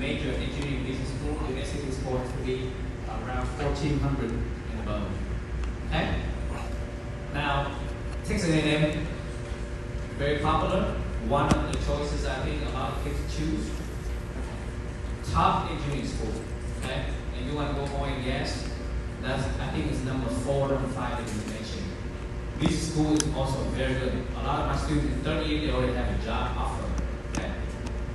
major in engineering business school, your SAT score has to be around 1400 and above. Okay? Now, Texas A&M, very popular. One of the choices I think a lot of kids choose. Top engineering school. Okay? And you want to go oil and gas, that's I think it's number 4 or 5 in the nation. Business school is also very good. A lot of my students in third year they already have a job offer. Okay?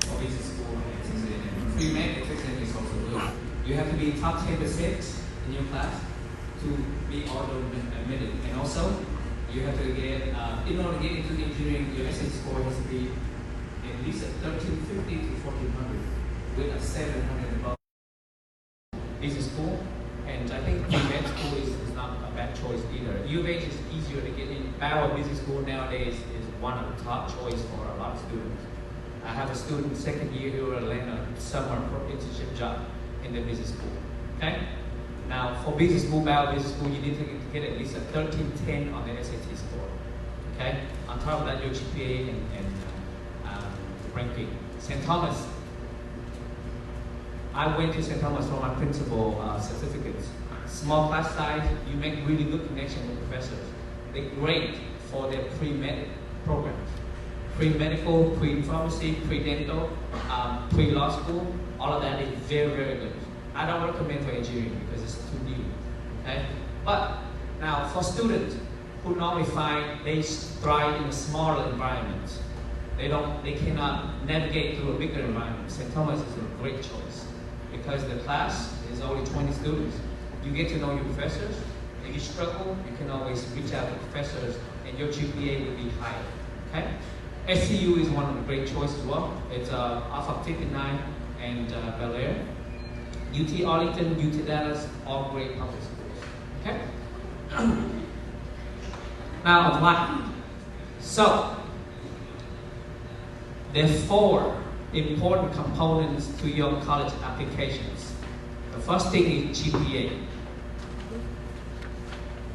For business school and Texas A&M. Pre-med at Texas A&M is also good. You have to be top 10% in your class to be auto admitted. And also, you have to get, in order to get into engineering, your SAT score has to be at least a 1350 to 1400 with a 700 above. Business school, and I think pre-med school is not a bad choice either. U of H is easier to get in. Bauer Business School nowadays is one of the top choices for a lot of students. I have a student second year who will land a summer internship job in the business school. Okay? Now, for business school, Bauer Business School, you need to get at least a 1310 on the SAT score. Okay? On top of that, your GPA and ranking. St. Thomas. I went to St. Thomas for my principal certificates. Small class size, you make really good connection with professors. They're great for their pre-med programs. Pre-medical, pre-pharmacy, pre-dental, pre-law school, all of that is very, very good. I don't recommend for engineering because it's too new, okay? But now for students who normally find they thrive in a smaller environment, they cannot navigate through a bigger environment. St. Thomas is a great choice because the class is only 20 students. You get to know your professors. If you struggle, you can always reach out to professors and your GPA will be higher, okay? SCU is one of the great choices as well. It's off of 59 and Bel Air. UT Arlington, UT Dallas, all great public schools. Okay? Now, why? So, there are 4 important components to your college applications. The first thing is GPA.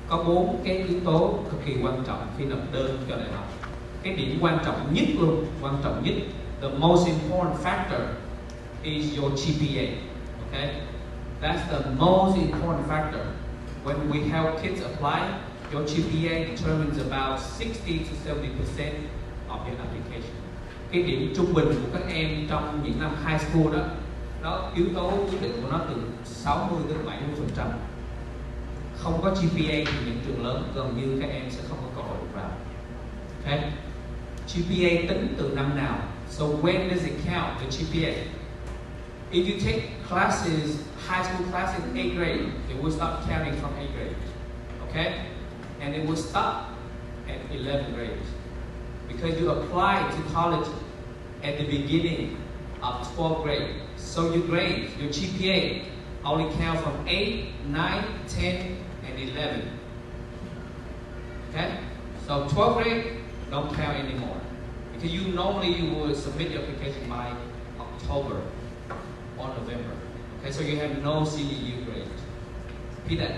Có 4 cái yếu tố cực kỳ quan trọng khi nộp đơn cho đại học. Cái điểm quan trọng nhất luôn, quan trọng nhất, the most important factor is your GPA. Okay, that's the most important factor. When we help kids apply, your GPA determines about 60 to 70% of your application. Cái điểm trung bình của các em trong những năm high school đó, nó yếu tố quyết định của nó từ 60 đến 70%. Không có GPA thì những trường lớn gần như các em sẽ không có cơ hội được vào. Okay, GPA tính từ năm nào? So when does it count, the GPA? If you take classes, high school classes in 8th grade, it will start counting from 8th grade, okay? And it will stop at 11th grade. Because you apply to college at the beginning of 12th grade. So your grades, your GPA, only count from 8, 9, 10, and 11. Okay? So 12th grade, don't count anymore. Because you will submit your application by October or November. Okay, so you have no CEU grade. Repeat that.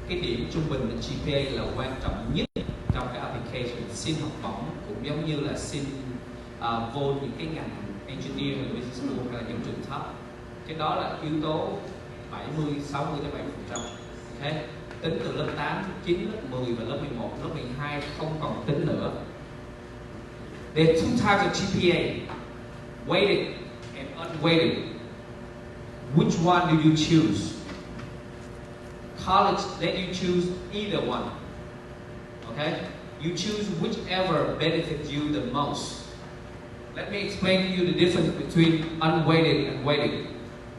Cái điểm trung bình của GPA là quan trọng nhất trong cái application xin học bổng, cũng giống như là xin vô những cái ngành engineer hay business school hay là những trường thấp. Cái đó là yếu tố 70, 60 đến 70%. Okay? Tính từ lớp 8, 9, lớp 10 và lớp 11, lớp 12 không còn tính nữa. There are 2 types of GPA, weighted and unweighted. Which one do you choose? College let you choose either one. Okay? You choose whichever benefits you the most. Let me explain to you the difference between unweighted and weighted.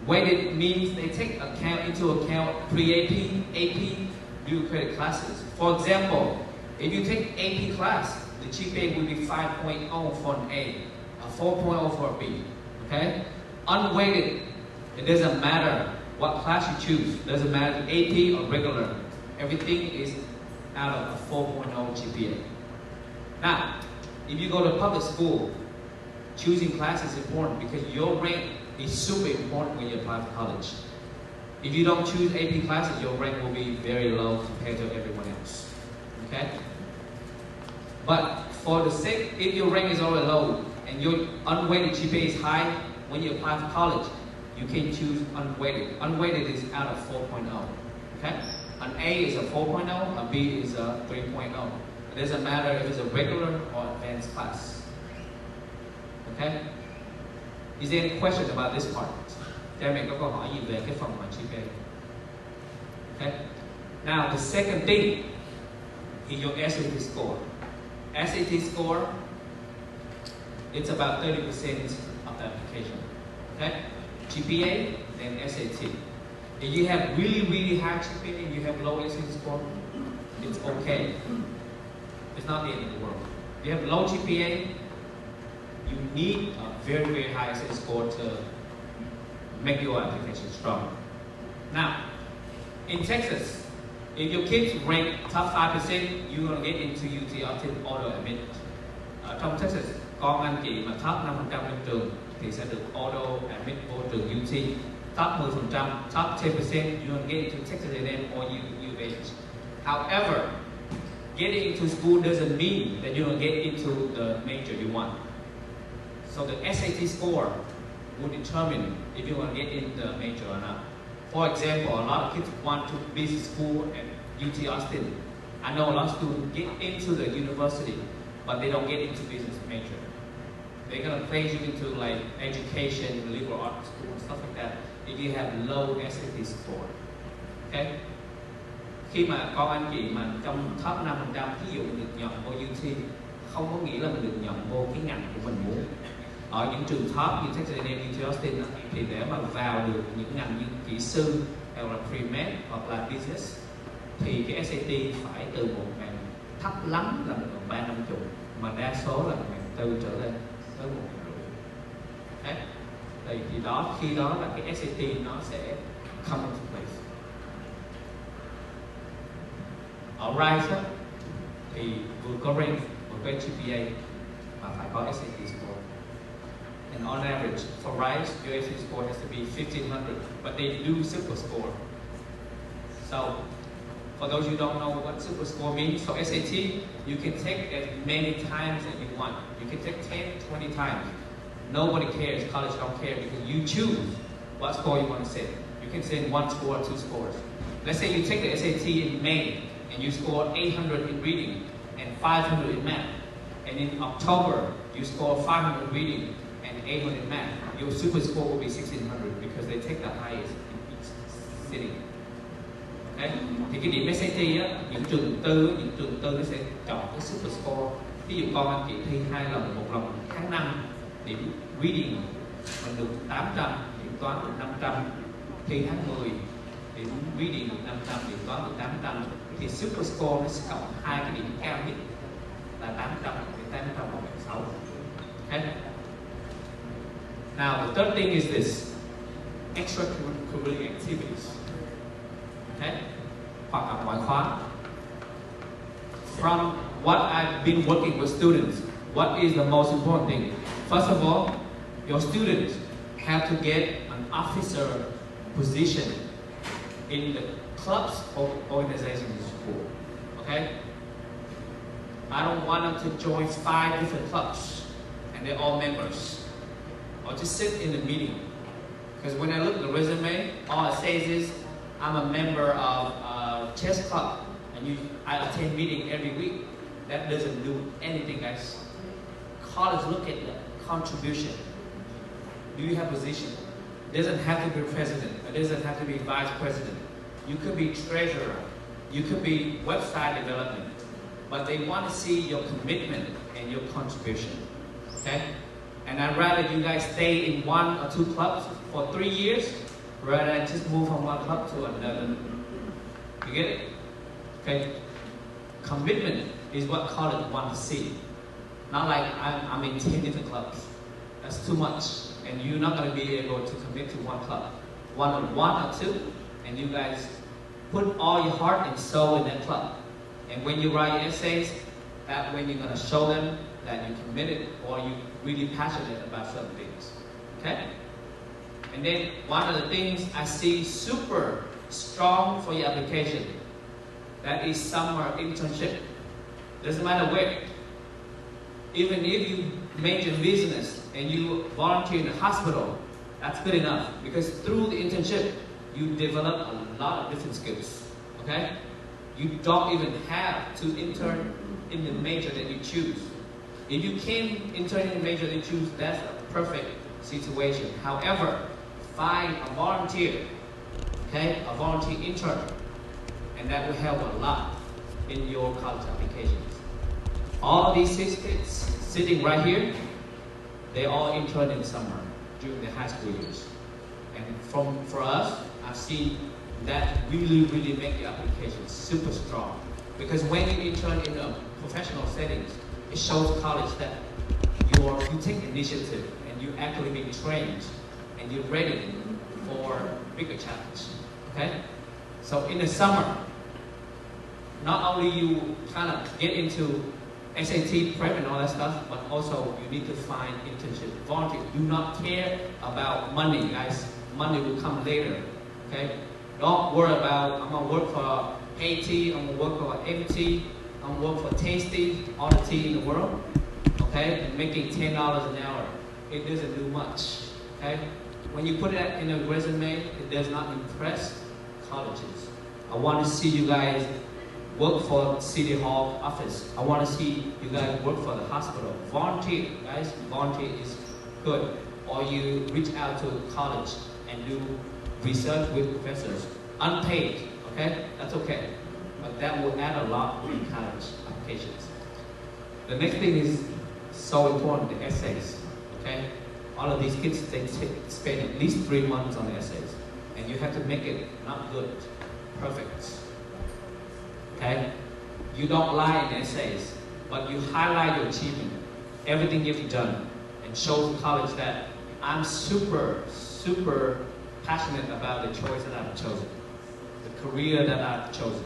Weighted means they take into account pre-AP, AP, due credit classes. For example, if you take AP class, the GPA will be 5.0 for an A, a 4.0 for a B. Okay? Unweighted, it doesn't matter what class you choose. It doesn't matter AP or regular. Everything is out of a 4.0 GPA. Now, if you go to public school, choosing class is important because your rank is super important when you apply for college. If you don't choose AP classes, your rank will be very low compared to everyone else. Okay? But for the sake, if your rank is already low and your unweighted GPA is high, when you apply for college, you can choose unweighted. Unweighted is out of 4.0. Okay? An A is a 4.0, a B is a 3.0. It doesn't matter if it's a regular or advanced class. Okay? Is there any question about this part? Cha mẹ có câu hỏi gì về cái phần mà GPA? Okay? Now the second thing is your SAT score. SAT score, it's about 30% of the application. Okay? GPA, then SAT. If you have really high GPA and you have low SAT score, it's okay. It's not the end of the world. If you have low GPA, you need a very high SAT score to make your application strong. Now, in Texas, if your kids rank top 5%, you're going to get into UT Austin auto admit. Ở trong Texas, con anh chị mà top 5% lên trường thì sẽ được auto admit vô trường UT. Top 10%, top 10%, you're going to get into Texas A&M or UH. However, getting into school doesn't mean that you're going to get into the major you want. So the SAT score will determine if you're going to get in the major or not. For example, a lot of kids want to business school at UT Austin. I know a lot of students get into the university, but they don't get into business major. They're going to place you into like education, liberal arts school, and stuff like that if you have low SAT score. Okay? Khi mà con anh chị mà trong top 5% ví dụ được nhận vô UT, không có nghĩa là mình được nhận vô cái ngành của mình muốn. Ở những trường top như Texas A&M, UT Austin thì để mà vào được những ngành như kỹ sư hay là pre-med hoặc là business thì cái SAT phải từ 1.000 thấp lắm là 1.350 mà đa số là 1.400 trở lên tới 1.500. Okay? Thì đó khi đó là cái SAT nó sẽ come into place. Ở RISE thì vừa có rank vừa có GPA mà phải có SAT score. And on average, for RISE, your SAT score has to be 1,500, but they do super score. So, for those who don't know what super score means, so SAT, you can take as many times as you want. You can take 10, 20 times. Nobody cares, college don't care, because you choose what score you want to set. You can send 1 score, 2 scores. Let's say you take the SAT in May, and you score 800 in reading, and 500 in math. And in October, you score 500 reading, and 800 in math. Your super score will be 1,600 because they take the highest in each city. Okay? Thì cái điểm SAT á, những trường tư nó sẽ chọn cái super score. Ví dụ con anh chị thi 2 lần, 1 lần tháng 5, điểm reading mình được 800, điểm toán được 500, thi tháng 10, điểm reading được 500, điểm toán được 800. Thì super score nó sẽ cộng 2 cái điểm cao nhất là 800 đến 806. Okay? Now the third thing is this: extracurricular activities. Okay? Hoạt động ngoại khóa. From what I've been working with students, what is the most important thing? First of all, your students have to get an officer position in the clubs or organizations in school. Okay? I don't want them to join 5 different clubs and they're all members. Or just sit in the meeting. Because when I look at the resume, all it says is, I'm a member of a chess club and I attend meeting every week. That doesn't do anything, guys. College look at the contribution. Do you have position? It doesn't have to be president. It doesn't have to be vice president. You could be treasurer. You could be website development. But they want to see your commitment and your contribution. Okay? And I'd rather you guys stay in 1 or 2 clubs for 3 years rather than just move from one club to another. You get it? Okay? Commitment is what college want to see. Not like I'm in 10 different clubs. That's too much. And you're not going to be able to commit to one club. One or 2, and you guys put all your heart and soul in that club. And when you write your essays, that when you're going to show them that you're committed or you're really passionate about certain things. Okay? And then one of the things I see super strong for your application, that is summer internship. Doesn't matter where. Even if you major in business and you volunteer in a hospital, that's good enough. Because through the internship, you develop a lot of different skills. Okay? You don't even have to intern in the major that you choose. If you can intern in the major that you choose, that's a perfect situation. However, find a volunteer, okay, a volunteer intern, and that will help a lot in your college applications. All these 6 kids sitting right here, they all interned in summer during the high school years. And for us, I've seen that really make your application super strong. Because when you intern in a professional settings, it shows college that you take initiative and you actually being trained and you're ready for bigger challenge. Okay? So in the summer, not only you kind of get into SAT prep and all that stuff, but also you need to find internship. Volunteer. Do not care about money, guys. Money will come later. Okay? Don't worry about, I'm gonna work for AT, I'm gonna work for MT, I'm gonna work for Tasty, all the tea in the world. Okay? And making $10 an hour. It doesn't do much. Okay? When you put that in a resume, it does not impress colleges. I want to see you guys work for City Hall office. I want to see you guys work for the hospital. Volunteer, guys. Volunteer is good. Or you reach out to college and do research with professors. Unpaid, okay? That's okay. But that will add a lot in college applications. The next thing is so important, the essays, okay? All of these kids, they spend at least 3 months on the essays. And you have to make it not good, perfect. Okay? You don't lie in essays, but you highlight your achievement, everything you've done, and show the college that I'm super passionate about the choice that I've chosen, the career that I've chosen.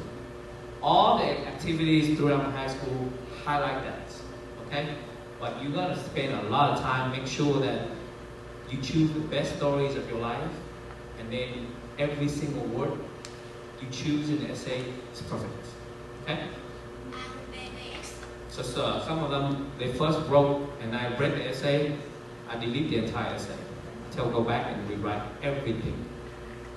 All the activities throughout high school, highlight that, okay? But you gotta spend a lot of time, make sure that you choose the best stories of your life, and then every single word you choose in the essay is perfect. Okay? So some of them, they first wrote, and I read the essay, I delete the entire essay. Until go back and rewrite everything.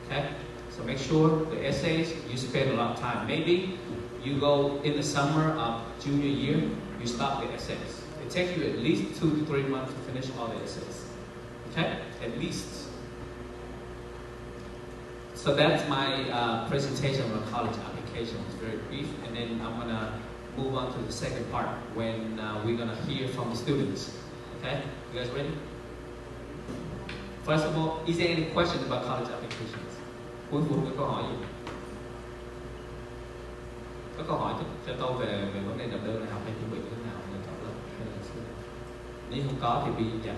Okay? So make sure the essays, you spend a lot of time. Maybe you go in the summer of junior year, you start the essays. It takes you at least 2 to 3 months to finish all the essays. Okay? At least. So that's my presentation on college application. It's very brief, and then I'm gonna move on to the second part when we're gonna hear from the students. Okay? You guys ready? First of all, is there any questions about college applications? Cuối cùng có câu hỏi gì? Có câu hỏi cho tôi về vấn đề nộp đơn đại học hay chuẩn bị như thế nào để chọn lớp hay là sao? Nếu không có thì bị chậm.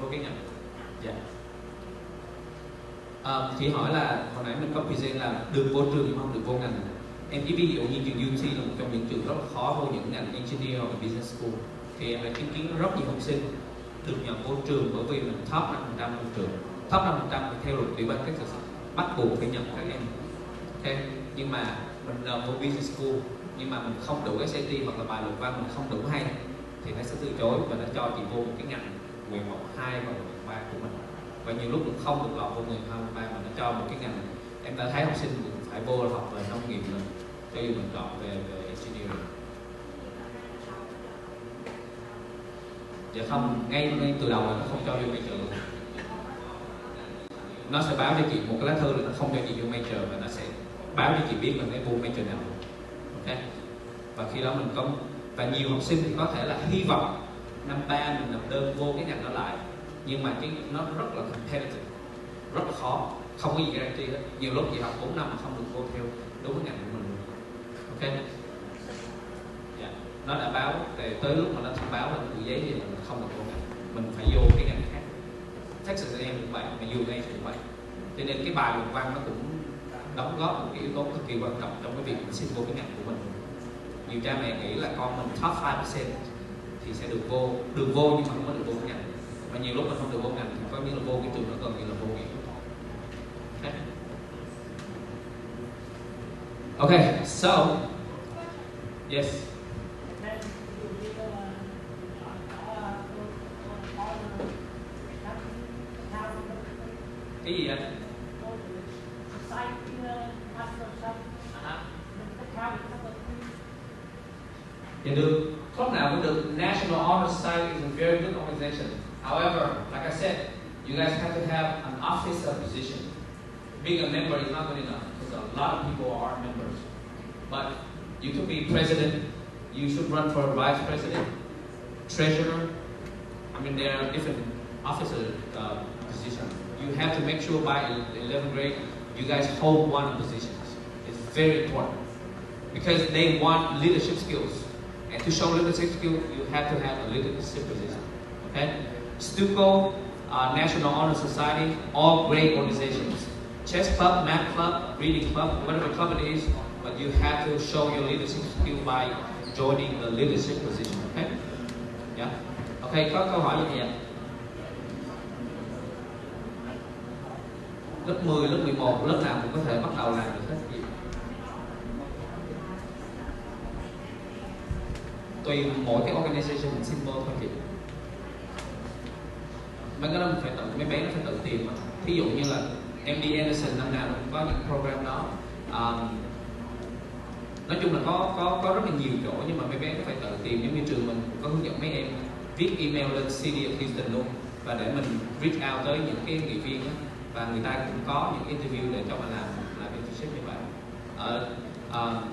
Vô cái ngành. Dạ. Chị hỏi là hồi nãy mình có present là được vô trường nhưng không được vô ngành. Em chỉ ví dụ như trường UT là một trong những trường rất là khó vô những ngành engineer hoặc là business school. Thì em đã chứng kiến rất nhiều học sinh được nhận vô trường bởi vì mình top 5% của trường. Top 5% thì theo luật ủy ban các trường bắt buộc phải nhận các em. Okay. Nhưng mà mình vô business school nhưng mà mình không đủ SAT hoặc là bài luận văn mình không đủ hay thì nó sẽ từ chối và nó cho chị vô một cái ngành nguyện vọng 2 và nguyện vọng 3 của mình. Và nhiều lúc cũng không được lọt vô nguyện vọng 2 mà nó cho một cái ngành em đã thấy học sinh cũng phải vô học về nông nghiệp rồi cho dù mình chọn về engineering. Dạ không, ngay từ đầu là nó không cho vô major luôn. Nó sẽ báo cho chị một cái lá thư là nó không cho chị vô major và nó sẽ báo cho chị biết là cái vô major nào. Ok. Và khi đó mình có và nhiều học sinh thì có thể là hy vọng năm 3 mình nộp đơn vô cái ngành đó lại, nhưng mà cái nó rất là competitive, rất là khó, không có gì guarantee hết. Nhiều lúc chị học 4 năm mà không được vô theo đúng cái ngành của mình. Ok. Yeah. Nó đã báo tới lúc mà nó thông báo là gửi giấy thì mình không được vô ngành, mình phải vô cái ngành khác. Texas A&M cũng vậy, mà UA cũng vậy. Cho nên cái bài luận văn nó cũng đóng góp một cái yếu tố cực kỳ quan trọng trong cái việc mình xin vô cái ngành của mình. Nhiều cha mẹ nghĩ là con mình top 5% thì sẽ được vô nhưng mà không có được vô cái ngành. Và nhiều lúc mình không được vô ngành thì có như là vô cái trường nó gần như là vô nghĩa. Okay, so yes. Cái gì anh? Dạ được, club nào cũng được. National Honor Society is a very good organization. However, like I said, you guys have to have an officer position. Being a member is not good enough because a lot of people are members. But you could be president. You should run for vice president, treasurer. I mean, there are different officer positions. You have to make sure by 11th grade you guys hold one of the positions. It's very important because they want leadership skills. And to show leadership skills, you have to have a leadership position. Okay? Stuco, National Honor Society, all great organizations. Chess club, math club, reading club, whatever club it is, but you have to show your leadership skill by joining a leadership position. Okay? Yeah. Okay, có câu hỏi gì vậy? Lớp 10, lớp 11, lớp nào cũng có thể bắt đầu làm được hết. Tùy mỗi cái organization mình xin vô thôi chị. Mấy cái đó mình phải tự, mấy bé nó phải tự tìm. Thí dụ như là MD Anderson năm nào cũng có những program đó. Nói chung là có rất là nhiều chỗ nhưng mà mấy bé nó phải tự tìm. Giống như trường mình có hướng dẫn mấy em viết email lên CD of Houston luôn và để mình reach out tới những cái nghị viên đó. Và người ta cũng có những interview để cho mình làm internship như vậy.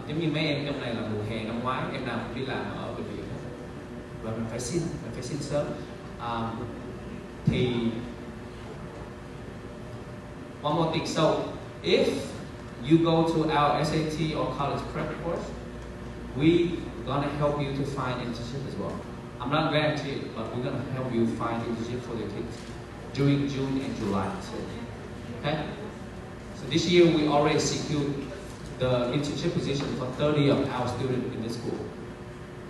Giống như mấy em trong này là mùa hè năm ngoái em nào cũng đi làm ở bệnh viện và mình phải xin sớm. Thì one more thing, so if you go to our SAT or college prep course, we gonna help you to find internship as well. I'm not guaranteed, but we're gonna help you find internship for your kids during June and July. Okay? So this year we already secured the internship position for 30 of our students in this school.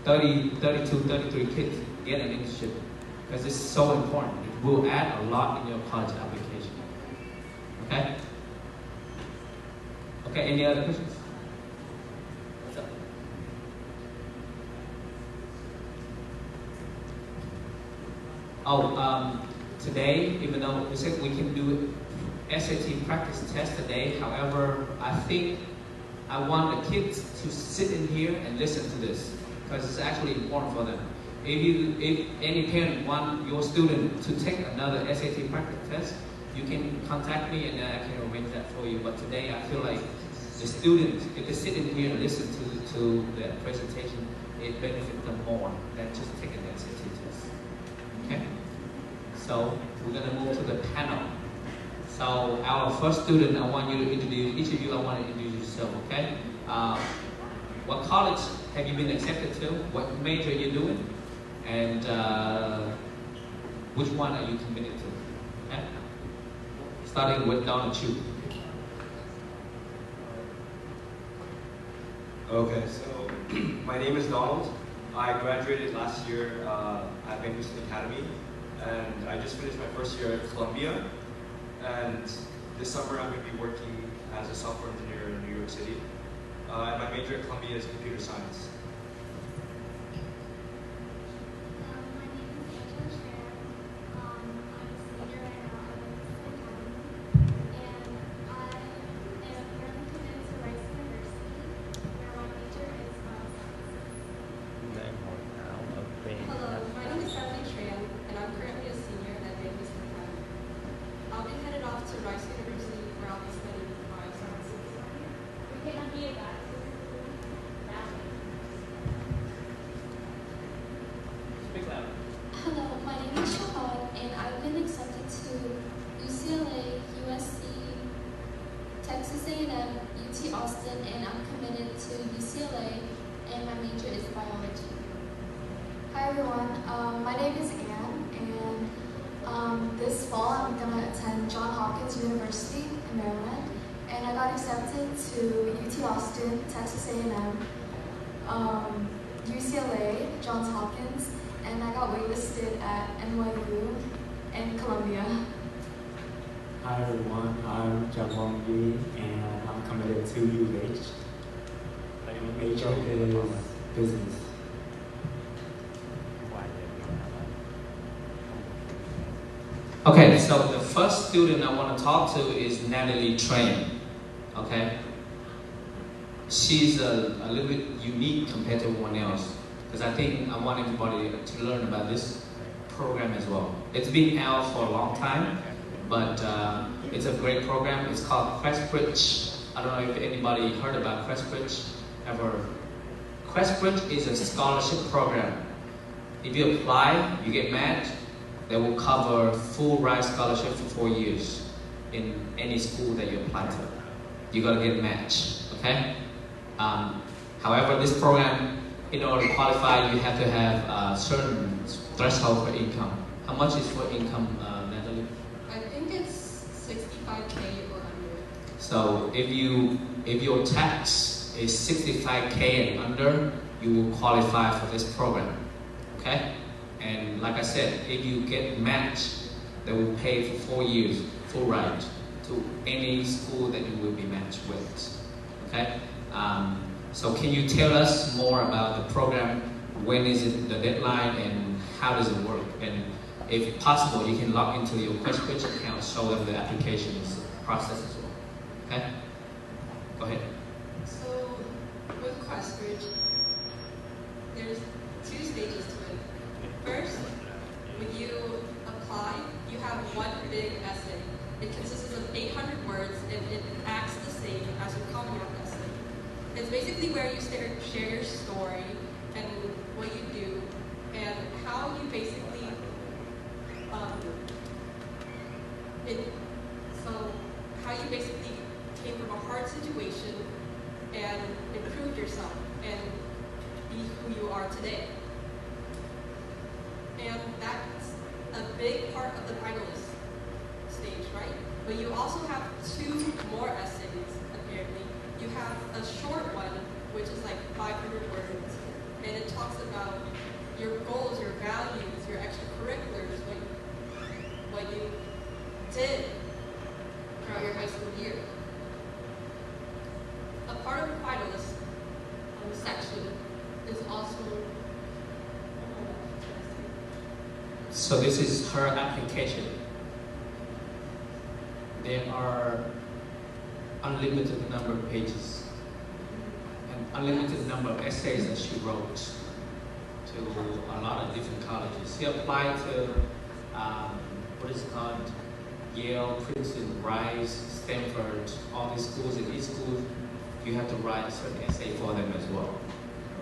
32, 33 kids get an internship because it's so important. It will add a lot in your college application. Okay? Okay, any other questions? What's up? Today, even though we said we can do SAT practice test today, however, I think I want the kids to sit in here and listen to this because it's actually important for them. If any parent want your student to take another SAT practice test, you can contact me and then I can arrange that for you. But today I feel like the students, if they sit in here and listen to the presentation, it benefits them more than just taking the SAT test. Okay? So we're gonna move to the panel. So our first student, I want you to introduce, each of you I want to introduce yourself, okay? What college have you been accepted to? What major are you doing? And which one are you committed to? Okay? Starting with Donald Chu. Okay, so my name is Donald. I graduated last year at Magnuson Academy, and I just finished my first year at Columbia. And this summer I'm going to be working as a software engineer in New York City. And my major at Columbia is computer science. Hi everyone, my name is Anne, and this fall I'm going to attend Johns Hopkins University in Maryland, and I got accepted to UT Austin, Texas A&M, UCLA, Johns Hopkins, and I got waitlisted at NYU and Columbia. Hi everyone, I'm Jung Wong Lee, and I'm committed to UH. Major is business. Okay, so the first student I want to talk to is Natalie Train. Okay, she's a little bit unique compared to everyone else because I think I want everybody to learn about this program as well. It's been out for a long time, but it's a great program. It's called Questbridge. I don't know if anybody heard about Questbridge ever. Questbridge is a scholarship program. If you apply, you get matched. They will cover full ride scholarship for 4 years in any school that you apply to. You gotta get matched, okay? However, this program, in order to qualify, you have to have a certain threshold for income. How much is for income, Natalie? I think it's 65K or under. So if your tax is 65K and under, you will qualify for this program, okay? And like I said, if you get matched, they will pay for 4 years, full ride to any school that you will be matched with, okay? So can you tell us more about the program? When is it the deadline and how does it work? And if possible, you can log into your Questbridge account, show them the application process as well, okay? Go ahead. So with Questbridge, there's 2 stages to it. First, when you apply, you have one big essay. It consists of 800 words and it acts the same as your Common Rock essay. It's basically where you share your story and what you do and how you basically how you basically came from a hard situation and improved yourself and be who you are today. And that's a big part of the finalist stage, right? But you also have 2 more essays, apparently. You have a short one, which is like 500 words, and it talks about your goals, your values, your extracurriculars, what you did throughout your high school year. A part of the finalist section is also So this is her application. There are unlimited number of pages and unlimited number of essays that she wrote to a lot of different colleges. She applied to what is it called? Yale, Princeton, Rice, Stanford, all these schools. In each school, you have to write a certain essay for them as well.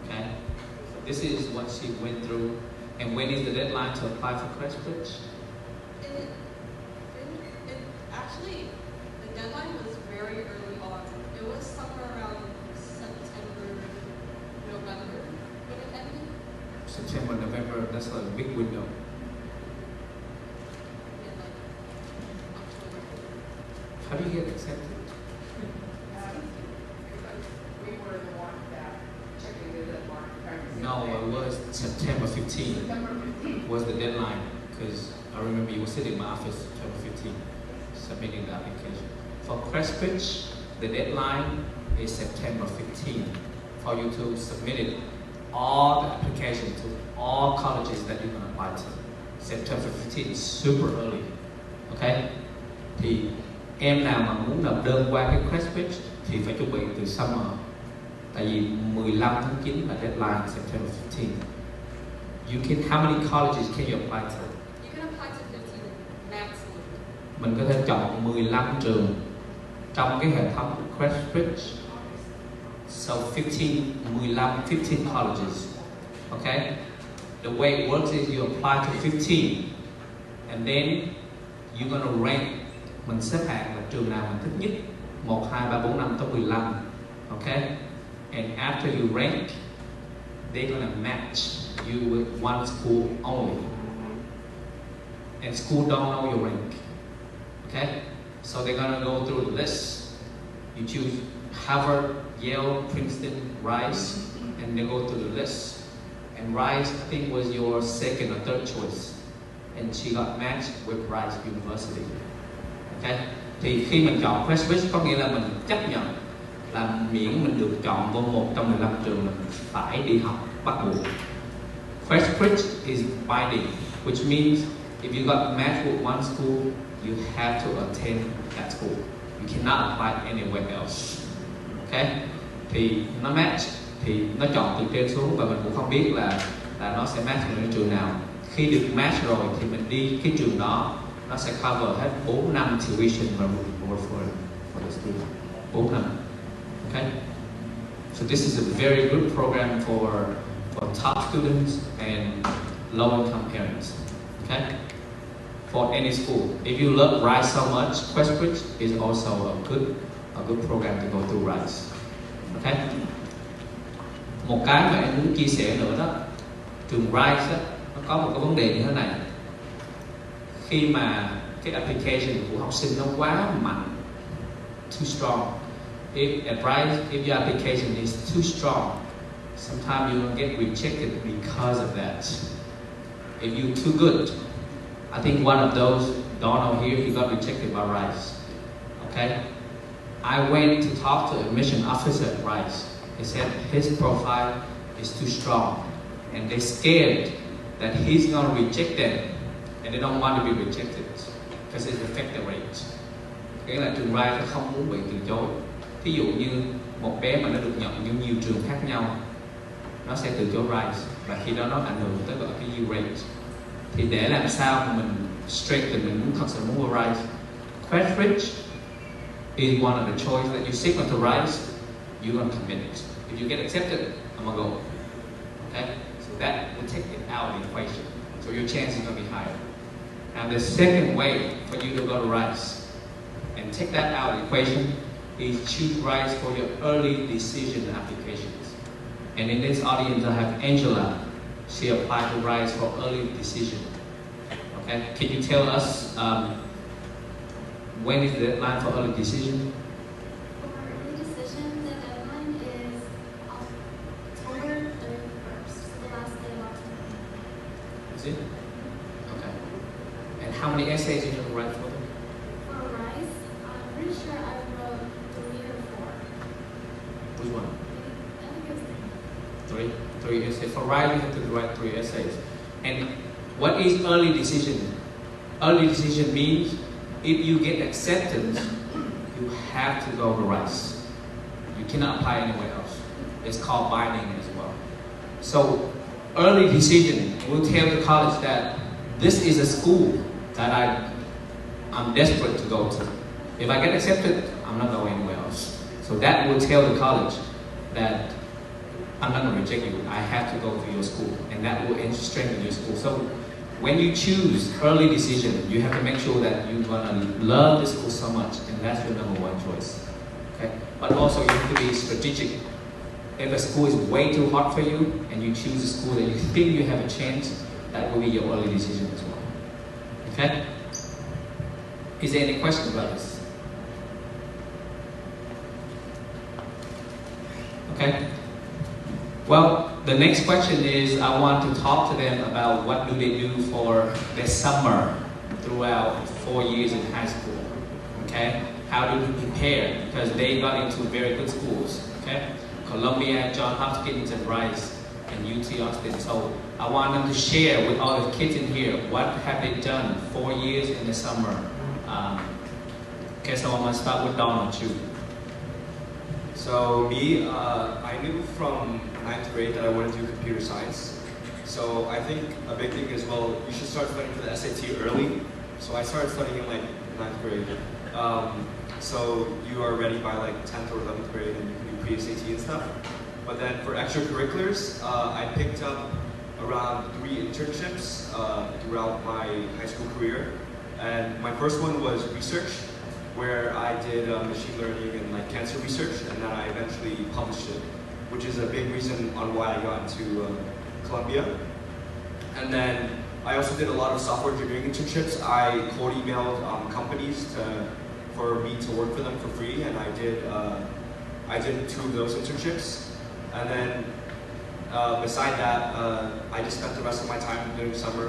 Okay? So this is what she went through. And when is the deadline to apply for Questbridge? Actually, the deadline was very early on. It was somewhere around September, November when it ended. September, November, that's a big window. And like October. How do you get accepted? We were the one that checking the deadline. No, it was September 15 September 15th. was the deadline because I remember you were sitting in my office September 15 submitting the application. For Questbridge, the deadline is September 15 for you to submit it, all the application to all colleges that you're going to apply to. September 15 is super early. Okay? Thì em nào mà muốn nộp đơn qua cái Questbridge thì phải chuẩn bị từ summer. Tại vì 15 tháng 9 là deadline September 15. How many colleges can you apply to? You can apply to 15 maximum. Mình có thể chọn 15 trường trong cái hệ thống Questbridge. So 15 colleges. Okay? The way it works is you apply to 15 and then you're gonna rank. Mình xếp hạng là trường nào mình thích nhất 1, 2, 3, 4, 5 tới 15. Okay? And after you rank, they're gonna match you with one school only. And school don't know your rank. Okay? So they're gonna go through the list. You choose Harvard, Yale, Princeton, Rice, and they go through the list. And Rice, I think, was your second or third choice. And she got matched with Rice University. Okay? Thì khi mình chọn Questbridge có nghĩa là mình chấp nhận là miễn mình được chọn vô một trong 15 trường là mình phải đi học bắt buộc. Questbridge is binding, which means if you got matched with one school, you have to attend that school. You cannot apply anywhere else. Okay? Thì nó match, thì nó chọn từ trên xuống và mình cũng không biết là nó sẽ match ở trường nào. Khi được match rồi thì mình đi cái trường đó, nó sẽ cover hết 4 năm tuition for the student. 4 năm. Okay? So this is a very good program for top students and low-income parents. Okay? For any school. If you love RISE so much, Questbridge is also a good program to go through RISE. Okay? Một cái mà em muốn chia sẻ nữa đó, trường RISE đó, nó có một cái vấn đề như thế này. Khi mà cái application của học sinh nó quá mạnh, too strong. If at RISE, if your application is too strong, sometimes you will get rejected because of that. If you're too good, I think one of those, Donald here, he got rejected by RISE. Okay? I went to talk to admission officer at RISE. He said his profile is too strong. And they're scared that he's going to reject them. And they don't want to be rejected. Because it affects the rate. Nghĩa là trường RISE nó không muốn bị từ chối. Thí dụ như một bé mà nó được nhận như nhiều trường khác nhau, nó sẽ từ chối RISE. Và khi đó nó ảnh hưởng tới gọi cái U rate. Thì để làm sao mà mình straighten, mình muốn thật sự muốn vô RISE, Questbridge is one of the choices that you seek to RISE, you're going to commit it. If you get accepted, I'm going to go. Okay? So that will take it out of the equation. So your chance is going to be higher. And the second way for you to go to RISE and take that out of the equation is choose RISE for your early decision applications. And in this audience, I have Angela. She applied to RISE for early decision. Okay, can you tell us when is the deadline for early decision? For early decision, the deadline is October 31st, so the last day of October. Is it? Okay. And how many essays you have to write for them? For RISE, I'm pretty sure I wrote 3 or 4. Which one? I think it was 3. 3 essays. For RISE, you have to write 3 essays. And what is early decision? Early decision means if you get acceptance, you have to go to RISE. You cannot apply anywhere else. It's called binding as well. So early decision will tell the college that this is a school that I'm desperate to go to. If I get accepted, I'm not going anywhere else. So that will tell the college that I'm not going to reject you. I have to go to your school, and that will strengthen your school. So when you choose early decision, you have to make sure that you're going to love the school so much, and that's your number one choice. Okay? But also you have to be strategic. If a school is way too hard for you, and you choose a school that you think you have a chance, that will be your early decision as well. Okay? Is there any question about this? Okay? Well, the next question is I want to talk to them about what do they do for their summer throughout 4 years in high school. Okay? How do they prepare? Because they got into very good schools. Okay? Columbia, Johns Hopkins, and Rice, and UT Austin. So I want them to share with all the kids in here what have they done 4 years in the summer. Okay, so I'm going to start with Donald too. So me, I knew from 9th grade that I wanted to do computer science. So I think a big thing is, well, you should start studying for the SAT early. So I started studying in like 9th grade. So you are ready by like 10th or 11th grade and you can do pre-SAT and stuff. But then for extracurriculars, I picked up around 3 internships throughout my high school career. And my first one was research, where I did machine learning and like cancer research, and then I eventually published it, which is a big reason on why I got into Columbia. And then I also did a lot of software engineering internships. I cold emailed companies for me to work for them for free, and I did 2 of those internships. And then beside that, I just spent the rest of my time during summer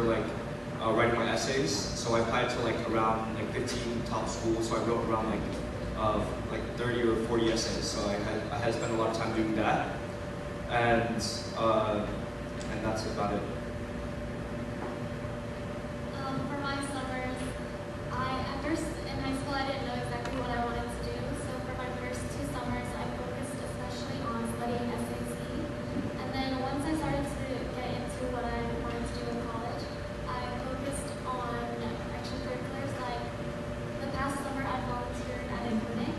writing my essays. So I applied to like around like 15 top schools. So I wrote around like of like 30 or 40 essays. So I had spent a lot of time doing that, and that's about it. For my summers, in high school I didn't know exactly what I wanted to do. So for my first 2 summers, I focused especially on studying SAT. And then once I started to get into what I wanted to do in college, I focused on extracurriculars. Like the past summer, I volunteered at a clinic,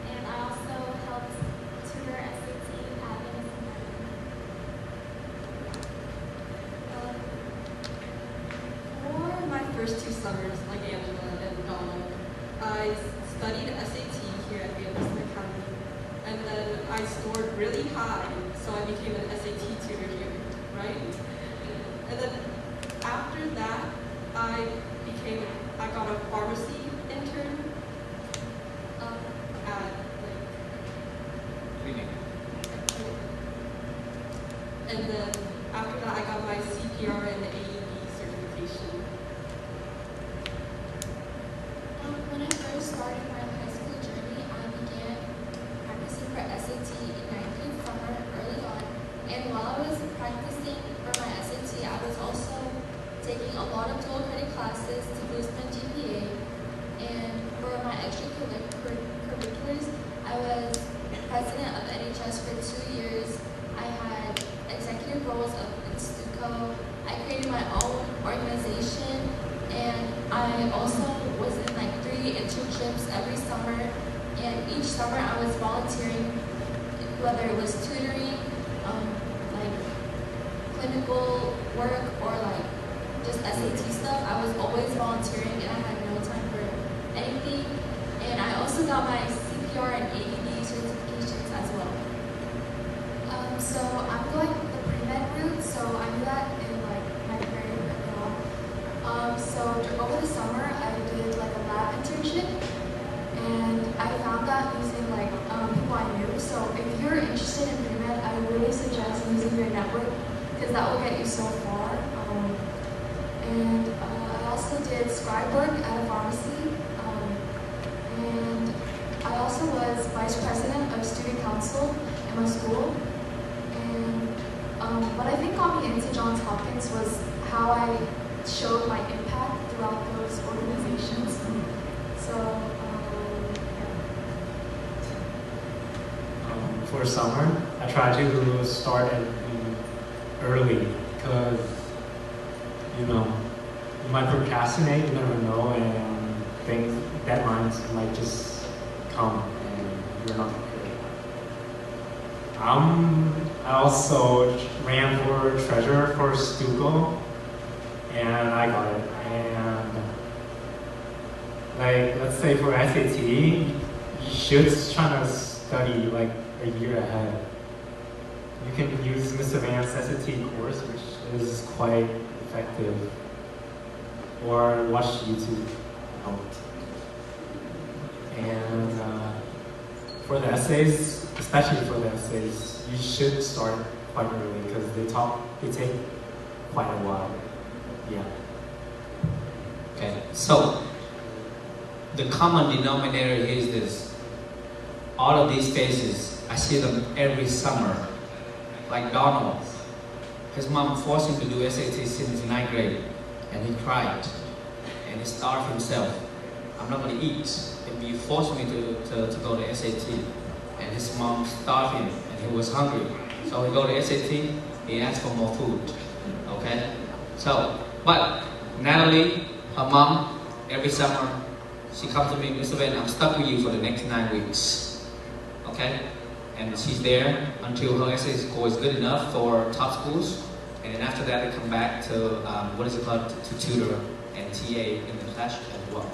and I also helped tutor SAT at Innocent Learning. For my first 2 summers, like Angela and Donald, I studied SAT here at the Innocent Academy, and then I scored really high, so I became an SAT tutor here, right? And then after that, I got a pharmacy intern at Clinic. and then after that, I got my CPR and AED certification. When I first started my high school journey, I began practicing for SAT in 19th summer early on. And while I was practicing for my SAT, I was also taking a lot of dual credit classes to boost my GPA. And for my extracurriculars, I was president of NHS for 2 years. I had executive roles of Instituco. I created my own organization, and I also was in like 3 internships every summer. And each summer I was volunteering, whether it was tutoring, like clinical work, or like just SAT stuff. I was always volunteering, and I had no time for anything. And I also got my CPR and AED certifications as well. So I'm going the pre-med route, so I do that in like my career right now. So over the summer, I did like a lab internship, and I found that using like people I knew. So if you're interested in pre-med, I really suggest using your network, because that will get you so far. And I also did scribe work at a pharmacy, and I also was vice president of student council in my school. And what I think got me into Johns Hopkins was how I showed my impact throughout those organizations. So, For summer, I try to start it early because, you might procrastinate, you never know, and deadlines might just come and you're not prepared. I also ran for treasurer for Stuco, and I got it. And like, let's say for SAT, you should try to study like a year ahead. You can use Miss Advanced SAT course, which is quite effective, or watch YouTube. And for the essays, especially for the essays, you should start quite early because they take quite a while. Yeah. Okay, so the common denominator here is this. All of these faces, I see them every summer. Like Donald, his mom forced him to do SAT since 9th grade, and he cried, and he starved himself. I'm not going to eat if you force me to go to SAT. And his mom starved him, and he was hungry. So he go to SAT, he asked for more food. Okay? So, but Natalie, her mom, every summer, she comes to me, Mr. Ben, I'm stuck with you for the next 9 weeks. Okay? And she's there until her SAT score is good enough for top schools. And then after that, they come back to, to tutor and TA in the class as well.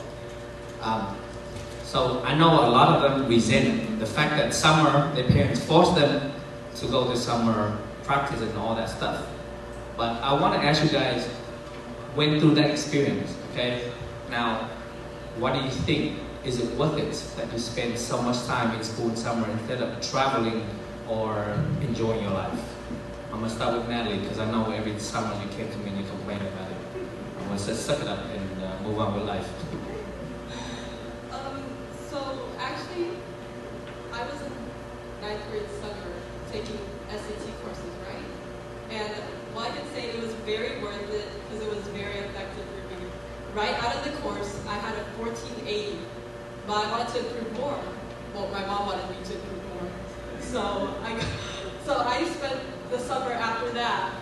So I know a lot of them resent the fact that summer, their parents force them to go to summer practice and all that stuff. But I want to ask you guys, went through that experience, okay? Now, what do you think? Is it worth it that you spend so much time in school in summer instead of traveling or enjoying your life? I'm gonna start with Natalie because I know every summer you came to me and you complained about it. I'm gonna say suck it up and move on with life. So actually ninth grade summer taking SAT courses, right? And well, I can say it was very worth it because it was very effective for me. Right out of the course, I had a 1480, but I wanted to improve more. Well, my mom wanted me to improve more. So I spent the summer after that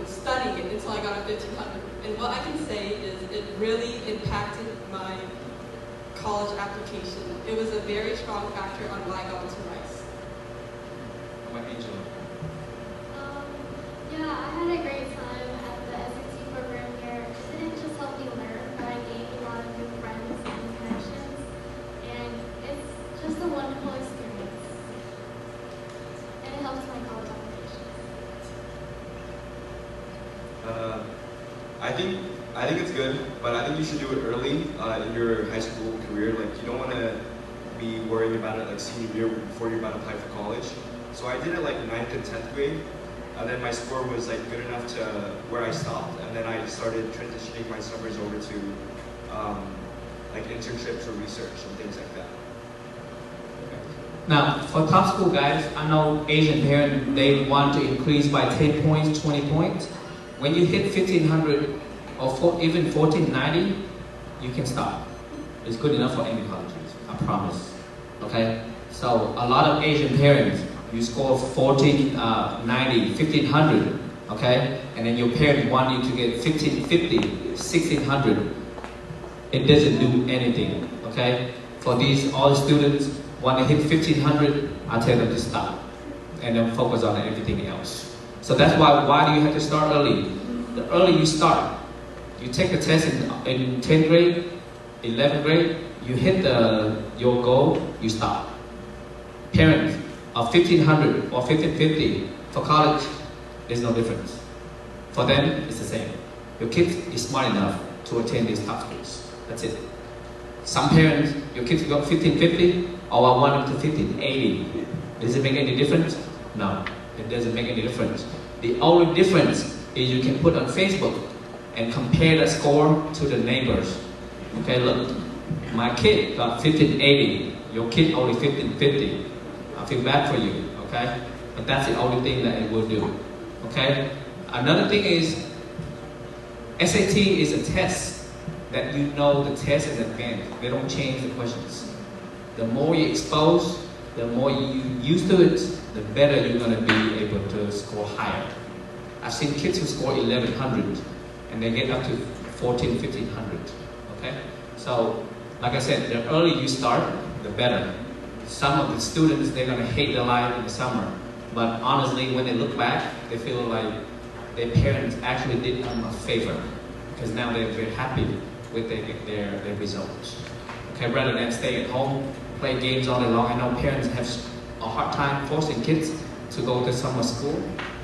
studying it until I got a 1500. And what I can say is it really impacted my college application. It was a very strong factor on why I got into Rice. How about Angel? Yeah, I had a great time at the SAT program here. It didn't just help me learn, but I gained a lot of new friends and connections. And it's just a wonderful experience. And it helps my college application. I think it's good, but I think you should do it early in your high school career. Like you don't want to be worrying about it like senior year before you're about to apply for college. So I did it like 9th and 10th grade, and then my score was like good enough to where I stopped, and then I started transitioning my summers over to like internships or research and things like that. Now, for top school guys, I know Asian parents, they want to increase by 10 points, 20 points. When you hit 1500 or even 1490, you can stop. It's good enough for any colleges, I promise. Okay? So a lot of Asian parents, you score 1490, 1500, okay? And then your parents want you to get 1550, 1600. It doesn't do anything, okay? For these all students, when they hit 1500, I tell them to stop and then focus on everything else. So that's why do you have to start early? The early you start, you take the test in 10th grade, 11th grade, you hit your goal, you stop. Parents, 1500 or 1550 for college, there's no difference. For them, it's the same. Your kid is smart enough to attend these top schools. That's it. Some parents, your kids got 1550, or I want them to 1580. Does it make any difference? No, it doesn't make any difference. The only difference is you can put on Facebook and compare the score to the neighbors. Okay, look, my kid got 1580, your kid only 1550. I feel bad for you, okay? But that's the only thing that it will do, okay? Another thing is, SAT is a test that you know the test in advance. They don't change the questions. The more you expose, the more you used to it, the better you're gonna be able to score higher. I've seen kids who score 1100 and they get up to 1500, okay? So, like I said, the earlier you start, the better. Some of the students, they're gonna hate their life in the summer, but honestly, when they look back, they feel like their parents actually did them a favor, because now they're very happy with their results. Okay, rather than stay at home, play games all day long. I know parents have a hard time forcing kids to go to summer school,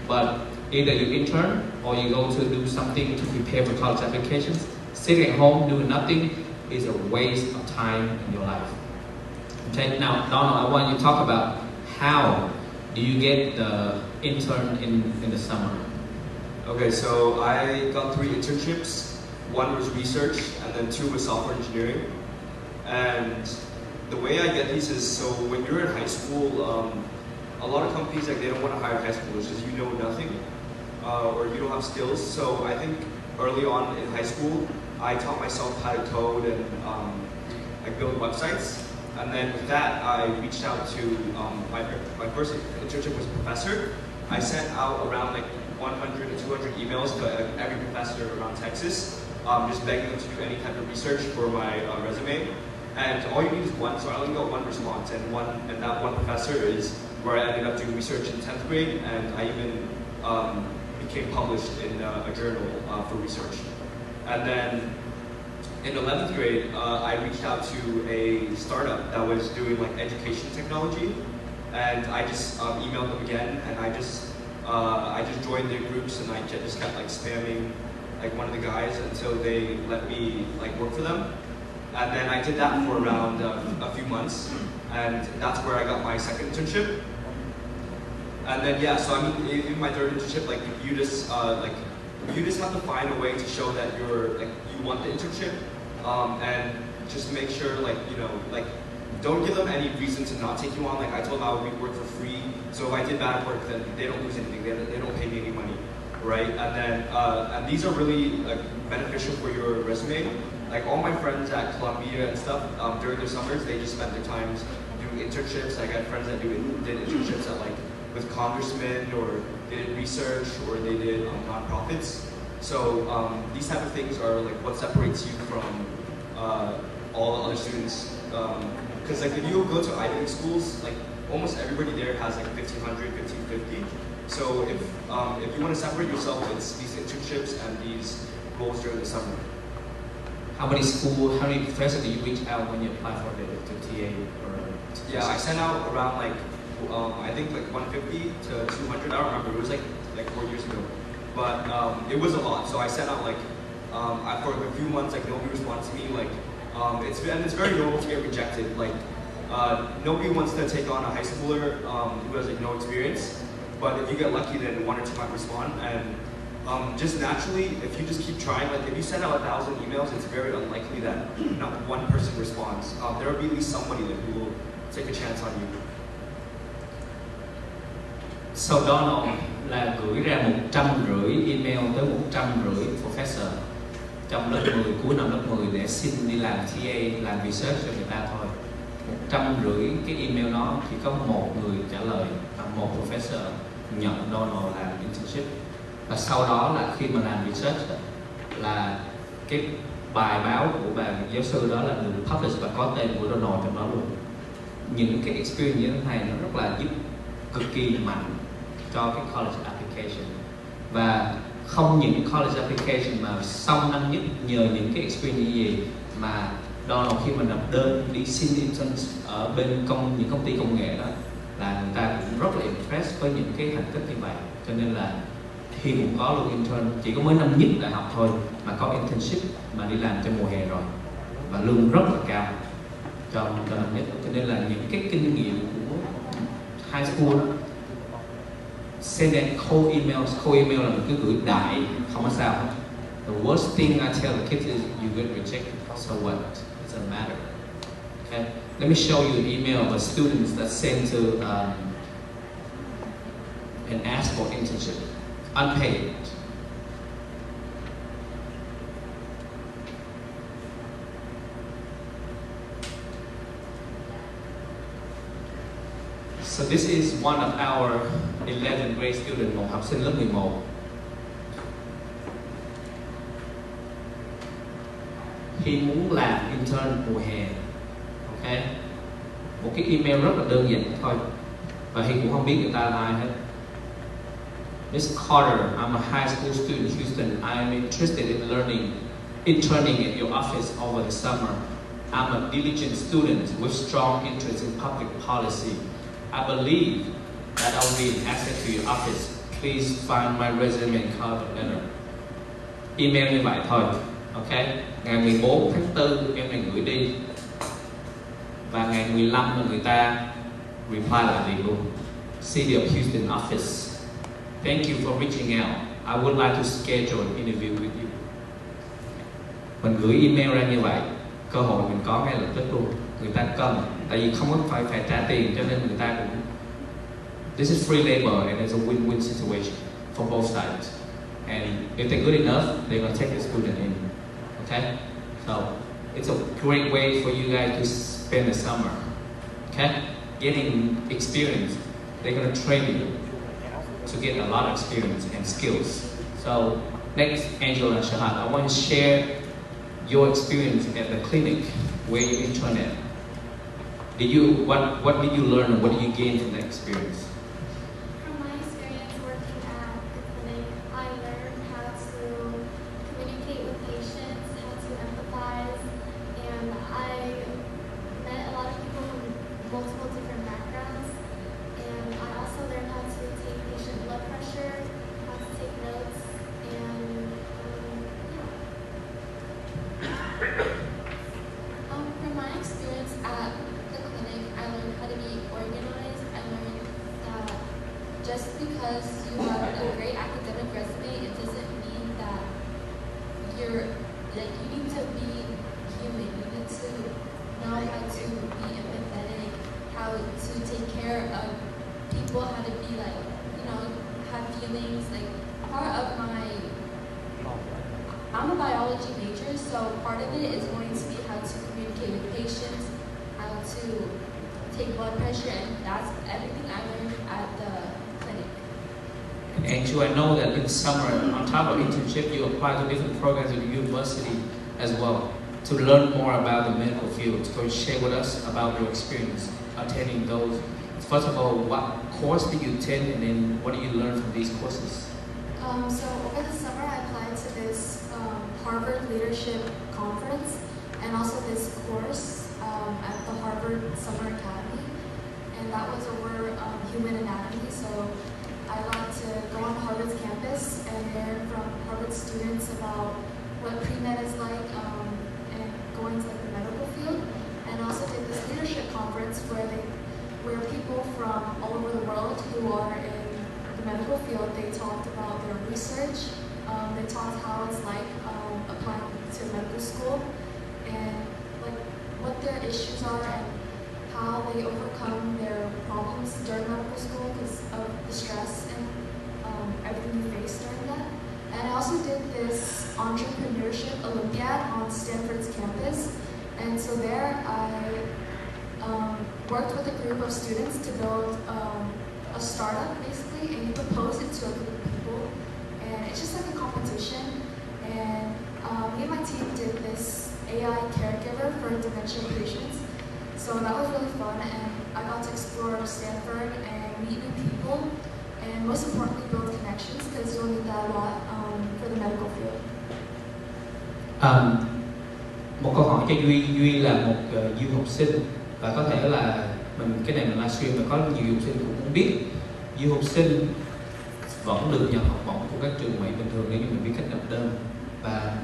but either you intern or you go to do something to prepare for college applications. Sitting at home doing nothing is a waste of time in your life. Okay, now Donald, I want you to talk about how do you get the intern in the summer? Okay, so I got 3 internships. 1 was research, and then 2 was software engineering. And the way I get these is, so when you're in high school, a lot of companies, like, they don't want to hire high schoolers because you know nothing, or you don't have skills. So I think early on in high school, I taught myself how to code and like build websites. And then with that, I reached out to my first internship was a professor. I sent out around like 100 to 200 emails to every professor around Texas, just begging them to do any type of research for my resume. And all you need is 1, so I only got 1 response, and that one professor is where I ended up doing research in 10th grade, and I even became published in a journal for research. And then in 11th grade, I reached out to a startup that was doing like education technology, and I just emailed them again, and I just joined their groups, and I just kept like spamming like one of the guys until they let me like work for them. And then I did that for around a few months, and that's where I got my second internship. And then yeah, so I mean, in my third internship, like you just have to find a way to show that you want the internship, and just make sure like don't give them any reason to not take you on. Like I told them I would work for free, so if I did bad work, then they don't lose anything. They don't pay me any money, right? And then and these are really beneficial for your resume. Like all my friends at Columbia and stuff, during their summers, they just spend their times doing internships. Like I had friends that did internships at like with congressmen, or they did research, or they did nonprofits. So these type of things are like what separates you from all the other students. Because like if you go to Ivy League schools, like almost everybody there has like 1,500, 1,550. So if you want to separate yourself, it's these internships and these roles during the summer. How many professors do you reach out when you apply for the TA? Or yeah, I sent out around like I think like 150 to 200. I don't remember. It was like 4 years ago, but it was a lot. So I sent out like for a few months, like nobody responded to me. Like it's very normal to get rejected. Like nobody wants to take on a high schooler who has like no experience. But if you get lucky, then 1 or 2 might respond. And just naturally, if you just keep trying, like if you send out 1,000 emails, it's very unlikely that not one person responds. There will be at least somebody that who will take a chance on you. Sau đó nó là gửi ra 150 email tới 150 professor trong lớp 10, cuối năm lớp 10 để xin đi làm TA, làm research cho người ta thôi. 150 cái email nó chỉ có một người trả lời và một professor nhận Donald làm internship. Và sau đó là khi mà làm research là cái bài báo của bà giáo sư đó là được publish và có tên của Donald trong đó luôn. Những cái experience như thế này nó rất là giúp cực kỳ mạnh cho cái college application. Và không những college application mà sau năm nhất nhờ những cái experience như gì mà Donald khi mà nộp đơn đi xin intern ở bên những công ty công nghệ đó là người ta cũng rất là impressed với những cái thành tích như vậy. Cho nên là Hi cũng có luôn intern, chỉ có mới năm nhất đại học thôi mà có internship mà đi làm trong mùa hè rồi và lương rất là cao cho năm nhất. Cho nên là những cái kinh nghiệm của high school đó, send that cold email là mình cứ gửi đại không có sao hết. The worst thing I tell the kids is you get rejected, so what? It doesn't matter. Okay, let me show you an email of a student that sent to and asked for internship, unpaid. So this is one of our 11th grade students, một học sinh lớp 11. Khi muốn làm intern mùa hè, ok, một cái email rất là đơn giản thôi, và Hi cũng không biết người ta là ai hết. Miss Carter, I'm a high school student in Houston. I am interested in interning at your office over the summer. I'm a diligent student with strong interest in public policy. I believe that I will be an asset to your office. Please find my resume and cover letter. Email như vậy thôi, ok. Ngày 14 tháng 4 em này gửi đi, và ngày 15 là người ta reply lại liền luôn. City of Houston office. Thank you for reaching out. I would like to schedule an interview with you. Mình gửi email ra như vậy, cơ hội mình có ngay lập tức luôn. Người ta cần, tại vì không có phải trả tiền, cho nên người ta cũng. This is free labor and it's a win-win situation for both sides. And if they're good enough, they're gonna take the student in. Okay, so it's a great way for you guys to spend the summer. Okay, getting experience. They're gonna train you to get a lot of experience and skills. So next, Angela and Shahad, I want to share your experience at the clinic where you interned at. What did you learn and what did you gain from that experience? From my experience working at the clinic, I learned how to communicate with patients, how to empathize, and I met a lot of people from multiple different backgrounds. And I also learned how to take patient blood pressure, how to take notes, and from my experience at the clinic, I learned how to be organized. I learned that just because you have a great academic resume, it doesn't mean that you need to be human. You need to know how to be empathetic. how to take care of people, how to be like, have feelings. Like part of I'm a biology major, so part of it is going to be how to communicate with patients, how to take blood pressure, and that's everything I learned at the clinic. And Angel, I know that in summer, on top of internship, you apply to different programs at the university as well to learn more about the medical field. So share with us about your experience attending those. First of all, what course did you attend, and then what did you learn from these courses? So over the summer, I applied to this Harvard Leadership Conference and also this course at the Harvard Summer Academy, and that was over human anatomy. So I got to go on Harvard's campus and learn from Harvard students about what pre-med is like and going to the medical field, and also did this leadership conference where people from all over the world who are in the medical field, they talked about their research, they talked how it's like applying to medical school, and like what their issues are and how they overcome their problems during medical school because of the stress and everything you face during that. And I also did this entrepreneurship Olympiad on Stanford's campus, and so there I worked with a group of students to build a startup basically, and you propose it to a group of people, and it's just like a competition. And me and my team did this AI caregiver for dementia patients, so that was really fun, and I got to explore Stanford and meet new people, and most importantly build connections because you'll need that a lot for the medical field. Một câu hỏi cho Duy là một du học sinh, và có thể là cái này mình livestream mà có nhiều du học sinh cũng không biết. Du học sinh vẫn được nhận học bổng của các trường Mỹ bình thường nếu như mình biết cách nộp đơn. Và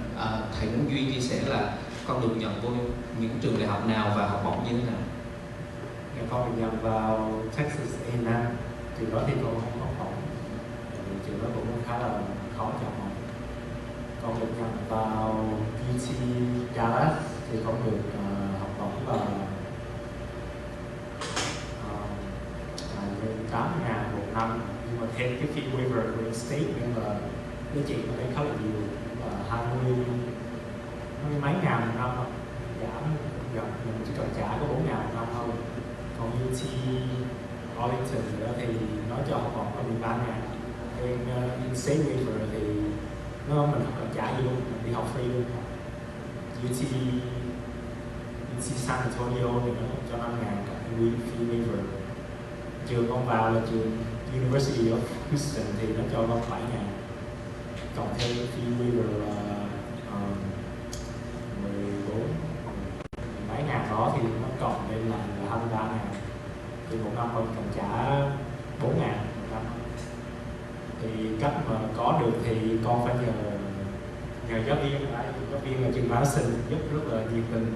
thầy muốn Duy chia sẻ là con được nhận vô những trường đại học nào và học bổng như thế nào? Con được nhận vào Texas A&M, trường đó thì con không có học bổng, trường đó cũng khá là khó chọn. Con được nhận vào UT Dallas thì con được học bổng vào 8.000 một năm, nhưng mà thêm cái fee waiver của state nên là giá trị nó đấy khá là nhiều, là 20 mấy ngàn một năm, giảm gần mình chỉ cần trả có 4.000 một năm thôi. Còn UT Arlington nữa thì nó cho học bổng có 13.000. Bên in-state waiver thì mình không cần trả gì luôn, mình đi học free luôn. UT San Antonio thì nó cho 5.000 cả fee waiver. Trường con vào là trường University of Houston thì nó cho con 7.000, cộng thêm fee waiver là 14 mấy ngàn đó thì nó cộng lên là 23.000, thì một năm con cần trả 4.000 một năm. Thì cách mà có được thì con phải nhờ giáo viên ở đây, giáo viên ở trường Madison giúp rất là nhiệt tình,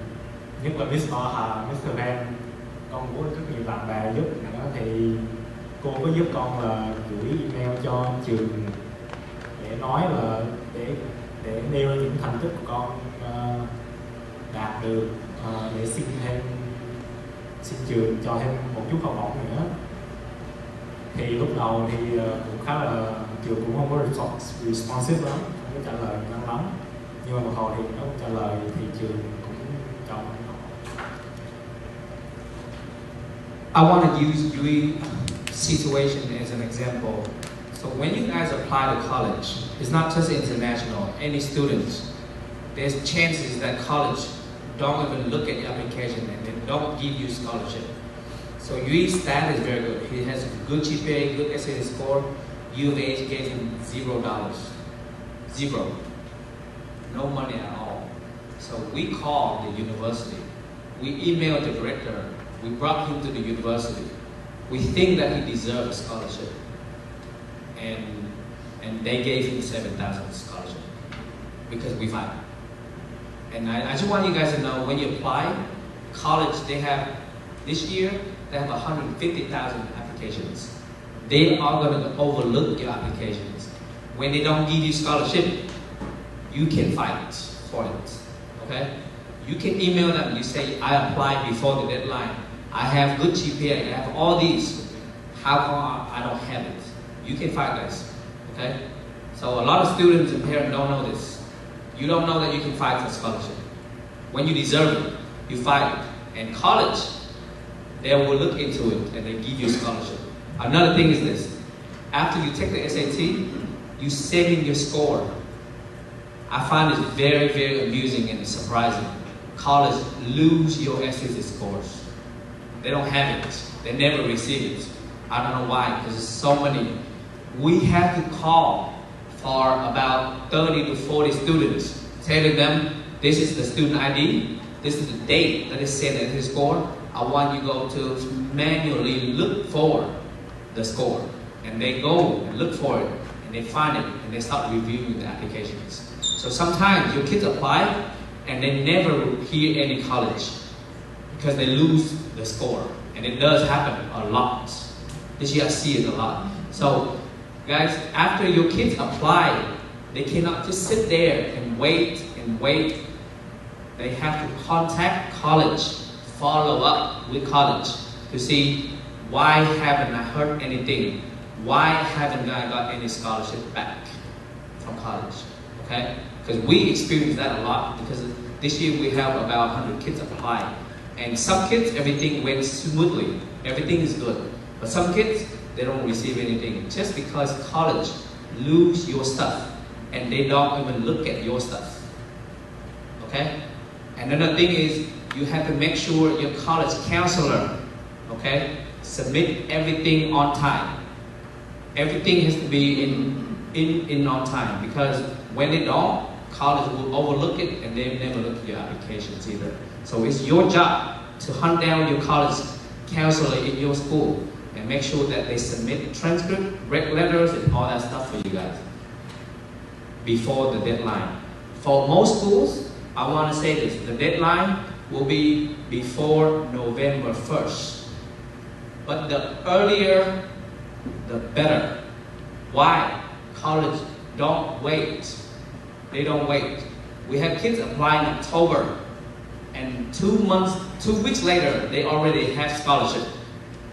nhất là Miss Oha, Mr. Ben, con có rất nhiều bạn bè giúp nữa, thì cô có giúp con là gửi email cho trường để nói là để nêu những thành tích của con đạt được, để xin trường cho thêm một chút học bổng nữa. Thì lúc đầu thì cũng khá là trường cũng không có responsive lắm, không có trả lời nhanh lắm, nhưng mà một hồi thì nó cũng trả lời thì trường cũng cho. I want to use your situation as an example. So when you guys apply to college, it's not just international, any students, there's chances that college don't even look at your application and they don't give you scholarship. So Yui's stat is very good. He has good GPA, good SAT score. U of H gave him $0. Zero. No money at all. So we called the university. We emailed the director. We brought him to the university. We think that he deserved a scholarship. And they gave him $7,000 scholarship because we fight. And I just want you guys to know, when you apply, college, they have, this year, they have 150,000 applications. They are going to overlook your applications. When they don't give you scholarship, you can fight for it, okay? You can email them, you say, I applied before the deadline. I have good GPA, I have all these. How come I don't have it? You can fight this, okay? So a lot of students and parents don't know this. You don't know that you can fight for scholarship. When you deserve it, you fight it. And college, they will look into it and they give you a scholarship. Another thing is this. After you take the SAT, you send in your score. I find it very, very amusing and surprising. College lose your SAT scores. They don't have it. They never receive it. I don't know why, because there's so many. We have to call for about 30 to 40 students, telling them, this is the student ID, this is the date that is set at his score. I want you to go to manually look for the score. And they go and look for it, and they find it, and they start reviewing the applications. So sometimes your kids apply, and they never hear any college, because they lose the score. And it does happen a lot. This year I see it a lot. So guys, after your kids apply, they cannot just sit there and wait and wait. They have to contact college, follow up with college to see why haven't I heard anything? Why haven't I got any scholarship back from college? Okay? Because we experience that a lot, because this year we have about 100 kids apply. And some kids, everything went smoothly. Everything is good. But some kids, they don't receive anything. Just because college lose your stuff and they don't even look at your stuff. Okay? And another thing is, you have to make sure your college counselor, okay, submit everything on time. Everything has to be in on time, because when they don't, college will overlook it and they never look at your applications either. So it's your job to hunt down your college counselor in your school and make sure that they submit transcript, rec letters, and all that stuff for you guys before the deadline. For most schools, I want to say this, the deadline will be before November 1st. But the earlier, the better. Why? College don't wait. They don't wait. We have kids apply in October, and 2 weeks later, they already have scholarship.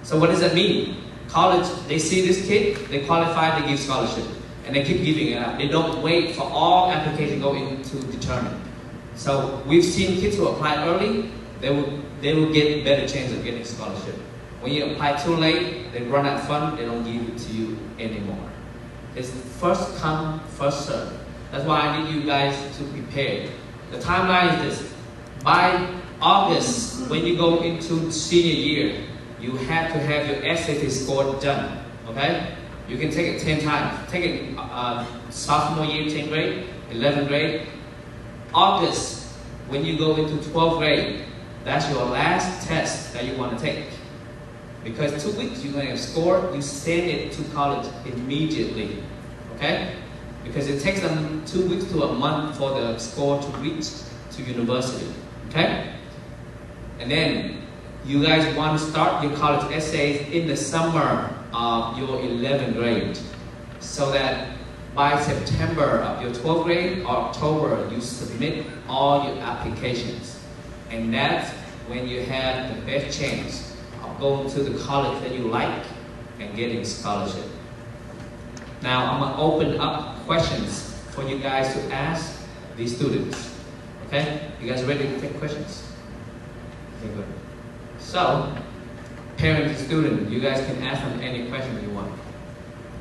So what does that mean? College, they see this kid, they qualify, they give scholarship, and they keep giving it out. They don't wait for all applications to go in to determine. So we've seen kids who apply early, they will get better chance of getting scholarship. When you apply too late, they run out of funds, they don't give it to you anymore. It's first come, first serve. That's why I need you guys to prepare. The timeline is this. By August, when you go into senior year, you have to have your SAT score done, okay? You can take it 10 times. Take it sophomore year, 10th grade, 11th grade. August, when you go into 12th grade, that's your last test that you want to take. Because 2 weeks you're going to score, you send it to college immediately, okay? Because it takes them 2 weeks to a month for the score to reach to university, okay? And then you guys want to start your college essays in the summer of your 11th grade, so that by September of your 12th grade or October, you submit all your applications. And that's when you have the best chance of going to the college that you like and getting scholarship. Now I'm going to open up questions for you guys to ask these students. Okay? You guys ready to take questions? Okay, good. So, parents and students, you guys can ask them any question you want.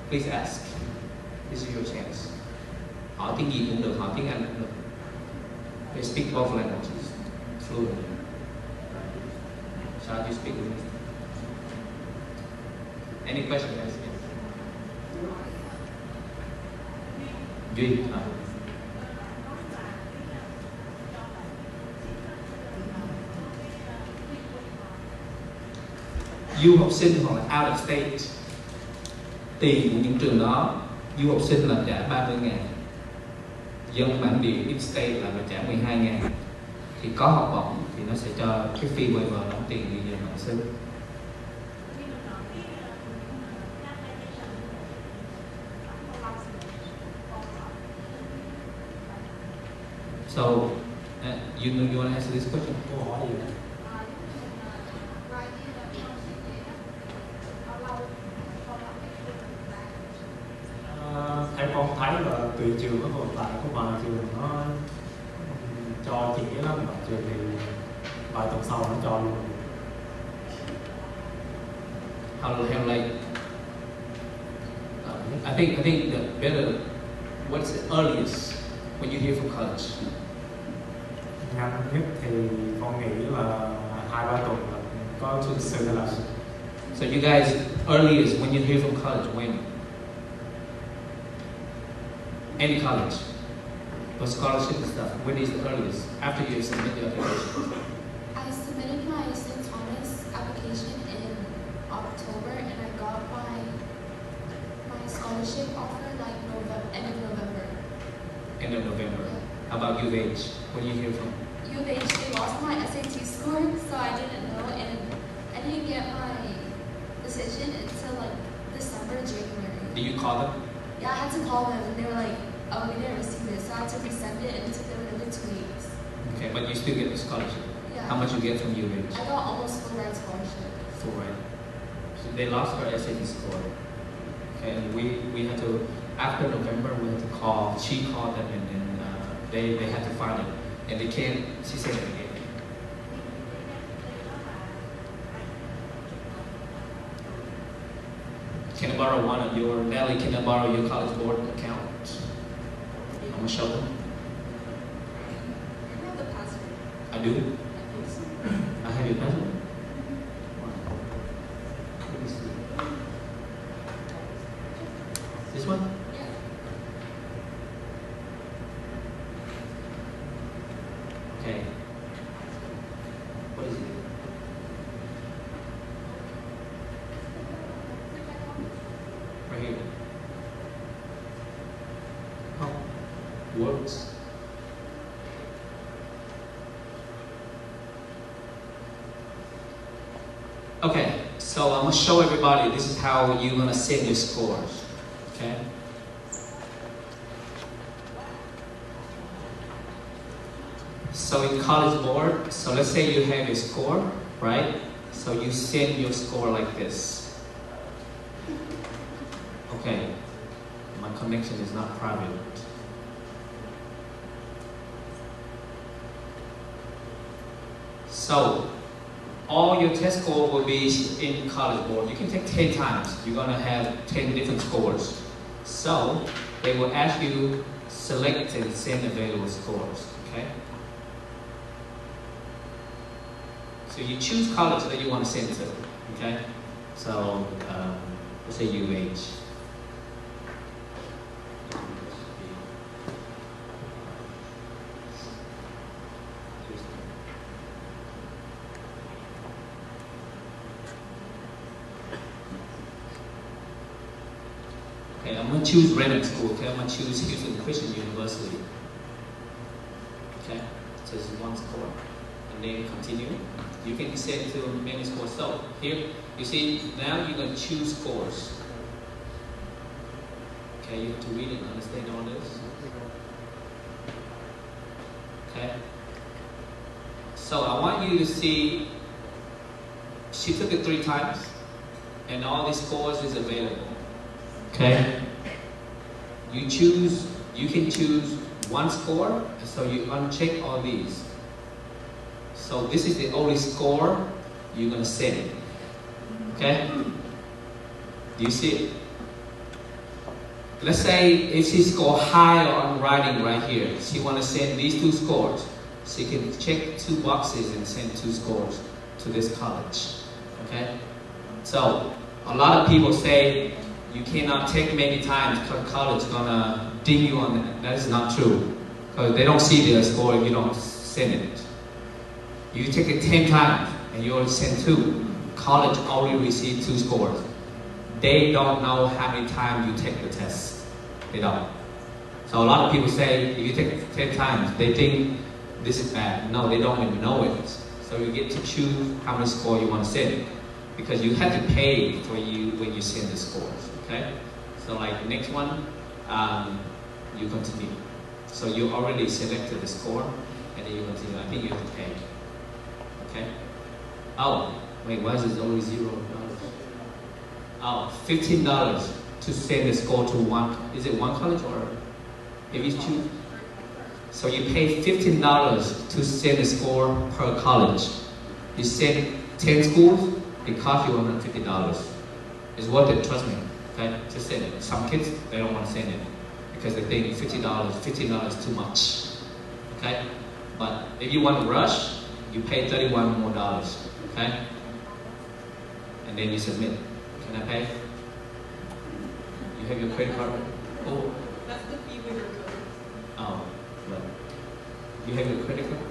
Please ask. This is your chance. Hỏi tiếng gì cũng được, hỏi tiếng Anh cũng được. They speak both languages fluently. Shall you speak English? Any question, guys? Duy. Du học sinh hoặc là out of state, tiền của những trường đó, du học sinh là trả 30.000, dân bản địa in-state là phải trả 12.000. Thì có học bổng thì nó sẽ cho cái fee waiver đóng tiền đi dân bản xứ. So, you want to answer this question? Câu hỏi gì? tùy trường, có một vài trường nó cho trễ lắm, mà trường thì vài tuần sau nó cho luôn. How like I think the better. What's the earliest when you hear from college? Nhanh nhất thì con nghĩ là 2-3 tuần là có sự lại. So you guys earliest when you hear from college when? Any college, or scholarship and stuff. When is the earliest? After you submit your application. I submitted my St. Thomas application in October, and I got my scholarship offer like end of November. End of November. How about UH? When you hear from? UH, they lost my SAT score, so I didn't know, and I didn't get my decision until like December, January. Do you call them? Yeah, I had to call them, and they were like, "Oh, we didn't receive it," so I had to resend it, and it took them another 2 weeks. Okay, but you still get the scholarship. Yeah. How much you get from UH? I got almost full ride scholarship. Full ride. So they lost her SAT score. Okay, and we had to, after November, we had to call. She called them, and then they had to find it, and they can't. She said it again. Can I borrow one of your, Nelly, can I borrow your College Board account? I'm gonna show them. You have the password. I do. I think so. I have your password. Let me see. This one? Yeah. Okay. What is it? Right here. Oh, works. Okay, so I'm gonna show everybody this is how you're gonna send your scores. Okay. So in College Board, so let's say you have your score, right? So you send your score like this. Okay, my connection is not private. So all your test score will be in College Board. You can take 10 times. You're gonna have 10 different scores. So they will ask you select and send available scores. Okay. So you choose college that you want to send to. Okay. So let's say UH. Okay, I'm going to choose Reading School. Okay, I'm going to choose Houston Christian University. Okay, so this is one score. And then continue. You can send to many scores. So here, you see, now you're going to choose scores. Okay, you have to read and understand all this. Okay. So I want you to see, she took it 3 times, and all these scores is available. Okay. You can choose one score, so you uncheck all these. So this is the only score you're gonna send. Okay? Do you see it? Let's say if she score high on writing right here, she wanna send these 2 scores. She can check 2 boxes and send 2 scores to this college. Okay? So a lot of people say you cannot take many times because college gonna ding you on that. That is not true. Because they don't see the score if you don't send it. You take it 10 times and you only send 2. College only receive 2 scores. They don't know how many times you take the test. They don't. So a lot of people say if you take it 10 times, they think this is bad. No, they don't even know it. So you get to choose how many scores you want to send. Because you have to pay for you when you send the scores. Okay? So like the next one, you continue. So you already selected the score, and then you continue. I think you have to pay. Okay? Oh, wait, why is it only $0? Oh, $15 to send the score to one. Is it one college or If you choose, so you pay $15 to send a score per college. You send 10 schools, it costs you $150. It's worth it, trust me. Okay, just send it. Some kids, they don't want to send it because they think $15 is too much. Okay, but if you want to rush, you pay $31 more. Okay, and then you submit. Can I pay? You have your credit card? Oh, That's the fee we were going. oh, well. You have your credit card?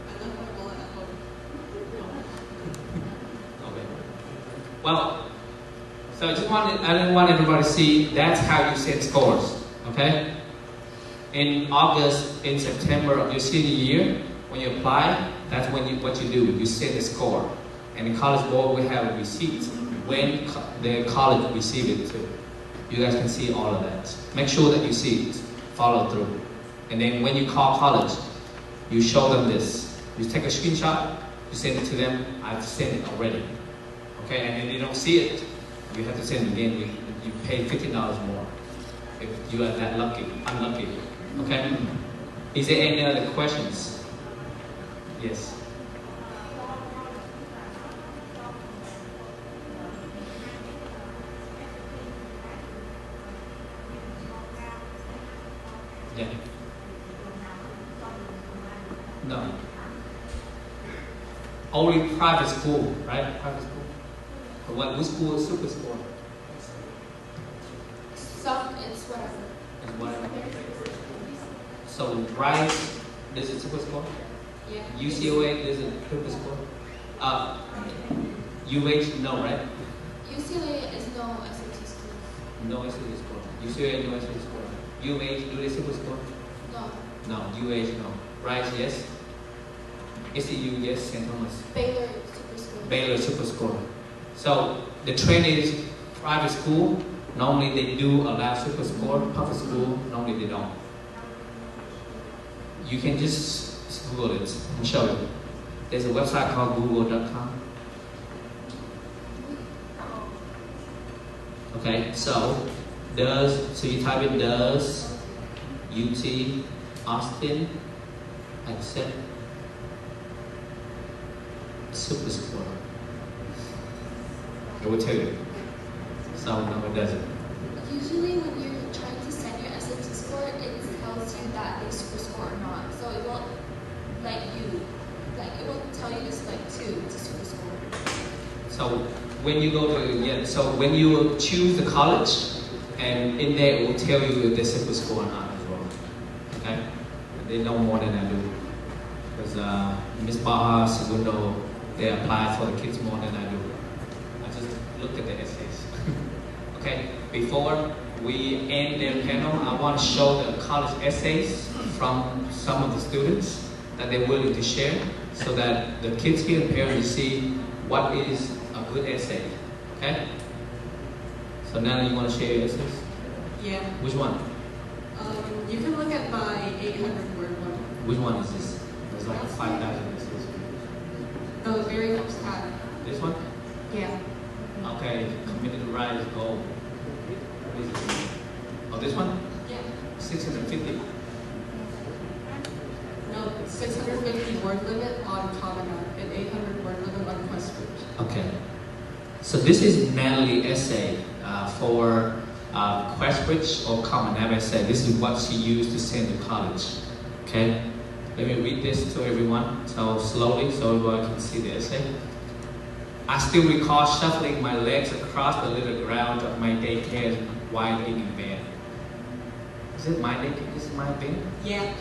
I left my wallet at home. Okay. Well, so I didn't want everybody to see that's how you set scores. Okay? In August, in September of your senior year, when you apply, that's what you do. You set the score. And the College Board will have a receipt when the college receive it too. You guys can see all of that. Make sure that you see it. Follow through. And then when you call college, you show them this. You take a screenshot, you send it to them. I've sent it already. Okay, and then they don't see it, you have to send it again. You pay $15 more if you are that unlucky. Okay? Is there any other questions? Yes. Yeah. No. Only private school, right? Private school. But which school is super school? Some, it's whatever. Is whatever. So Rice, this is super school. Yeah. UCLA, this is super school. UH, no, right? UCLA is no SAT school. No SAT school. UCLA, no SAT school. UH, do they super school? No. No. UH, no. Rice, yes. SCU, yes. St. Thomas. Baylor super school. Baylor super school. So the trend is private school. Normally they do allow super score. Public school, normally they don't. You can just Google it and show you. There's a website called google.com. Okay, so you type in does UT Austin accept super score? It will tell you. Some no, it doesn't. Usually when you're trying to send your SAT score, it tells you that they super score or not. So it won't it won't tell you to select 2 to super score. So when you go to so when you choose the college, and in there it will tell you if they super score or not as well. Okay, they know more than I do because Miss Baha, Segundo, they apply for the kids more than I do. I just looked at the essays. Okay, before we end their panel, I want to show the college essays from some of the students that they're willing to share so that the kids here and parents see what is a good essay. Okay? So now you want to share your essays? Yeah. Which one? You can look at my 800-word one. Which one is this? There's like 5,000 essays. The very first tab. This one? Yeah. Okay, committed to rise goal. What is this? Oh, this one? Yeah. 650. No, 650 word limit on Common App and 800 word limit on QuestBridge. Okay. So this is Natalie essay for QuestBridge or Common App essay. This is what she used to send to college. Okay. Let me read this to everyone. So slowly, so everyone can see the essay. I still recall shuffling my legs across the little ground of my daycare's wide eating bed. Is it my daycare? Is it my bed? Yeah.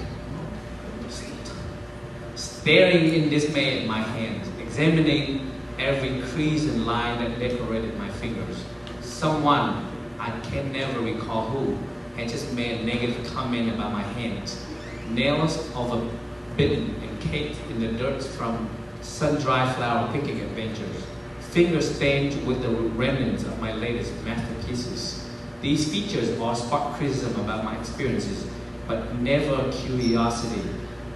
Staring in dismay at my hands, examining every crease and line that decorated my fingers. Someone, I can never recall who, had just made a negative comment about my hands. Nails overbitten and caked in the dirt from sun-dried flower picking adventures. Fingers stained with the remnants of my latest masterpieces. These features all spark criticism about my experiences, but never curiosity.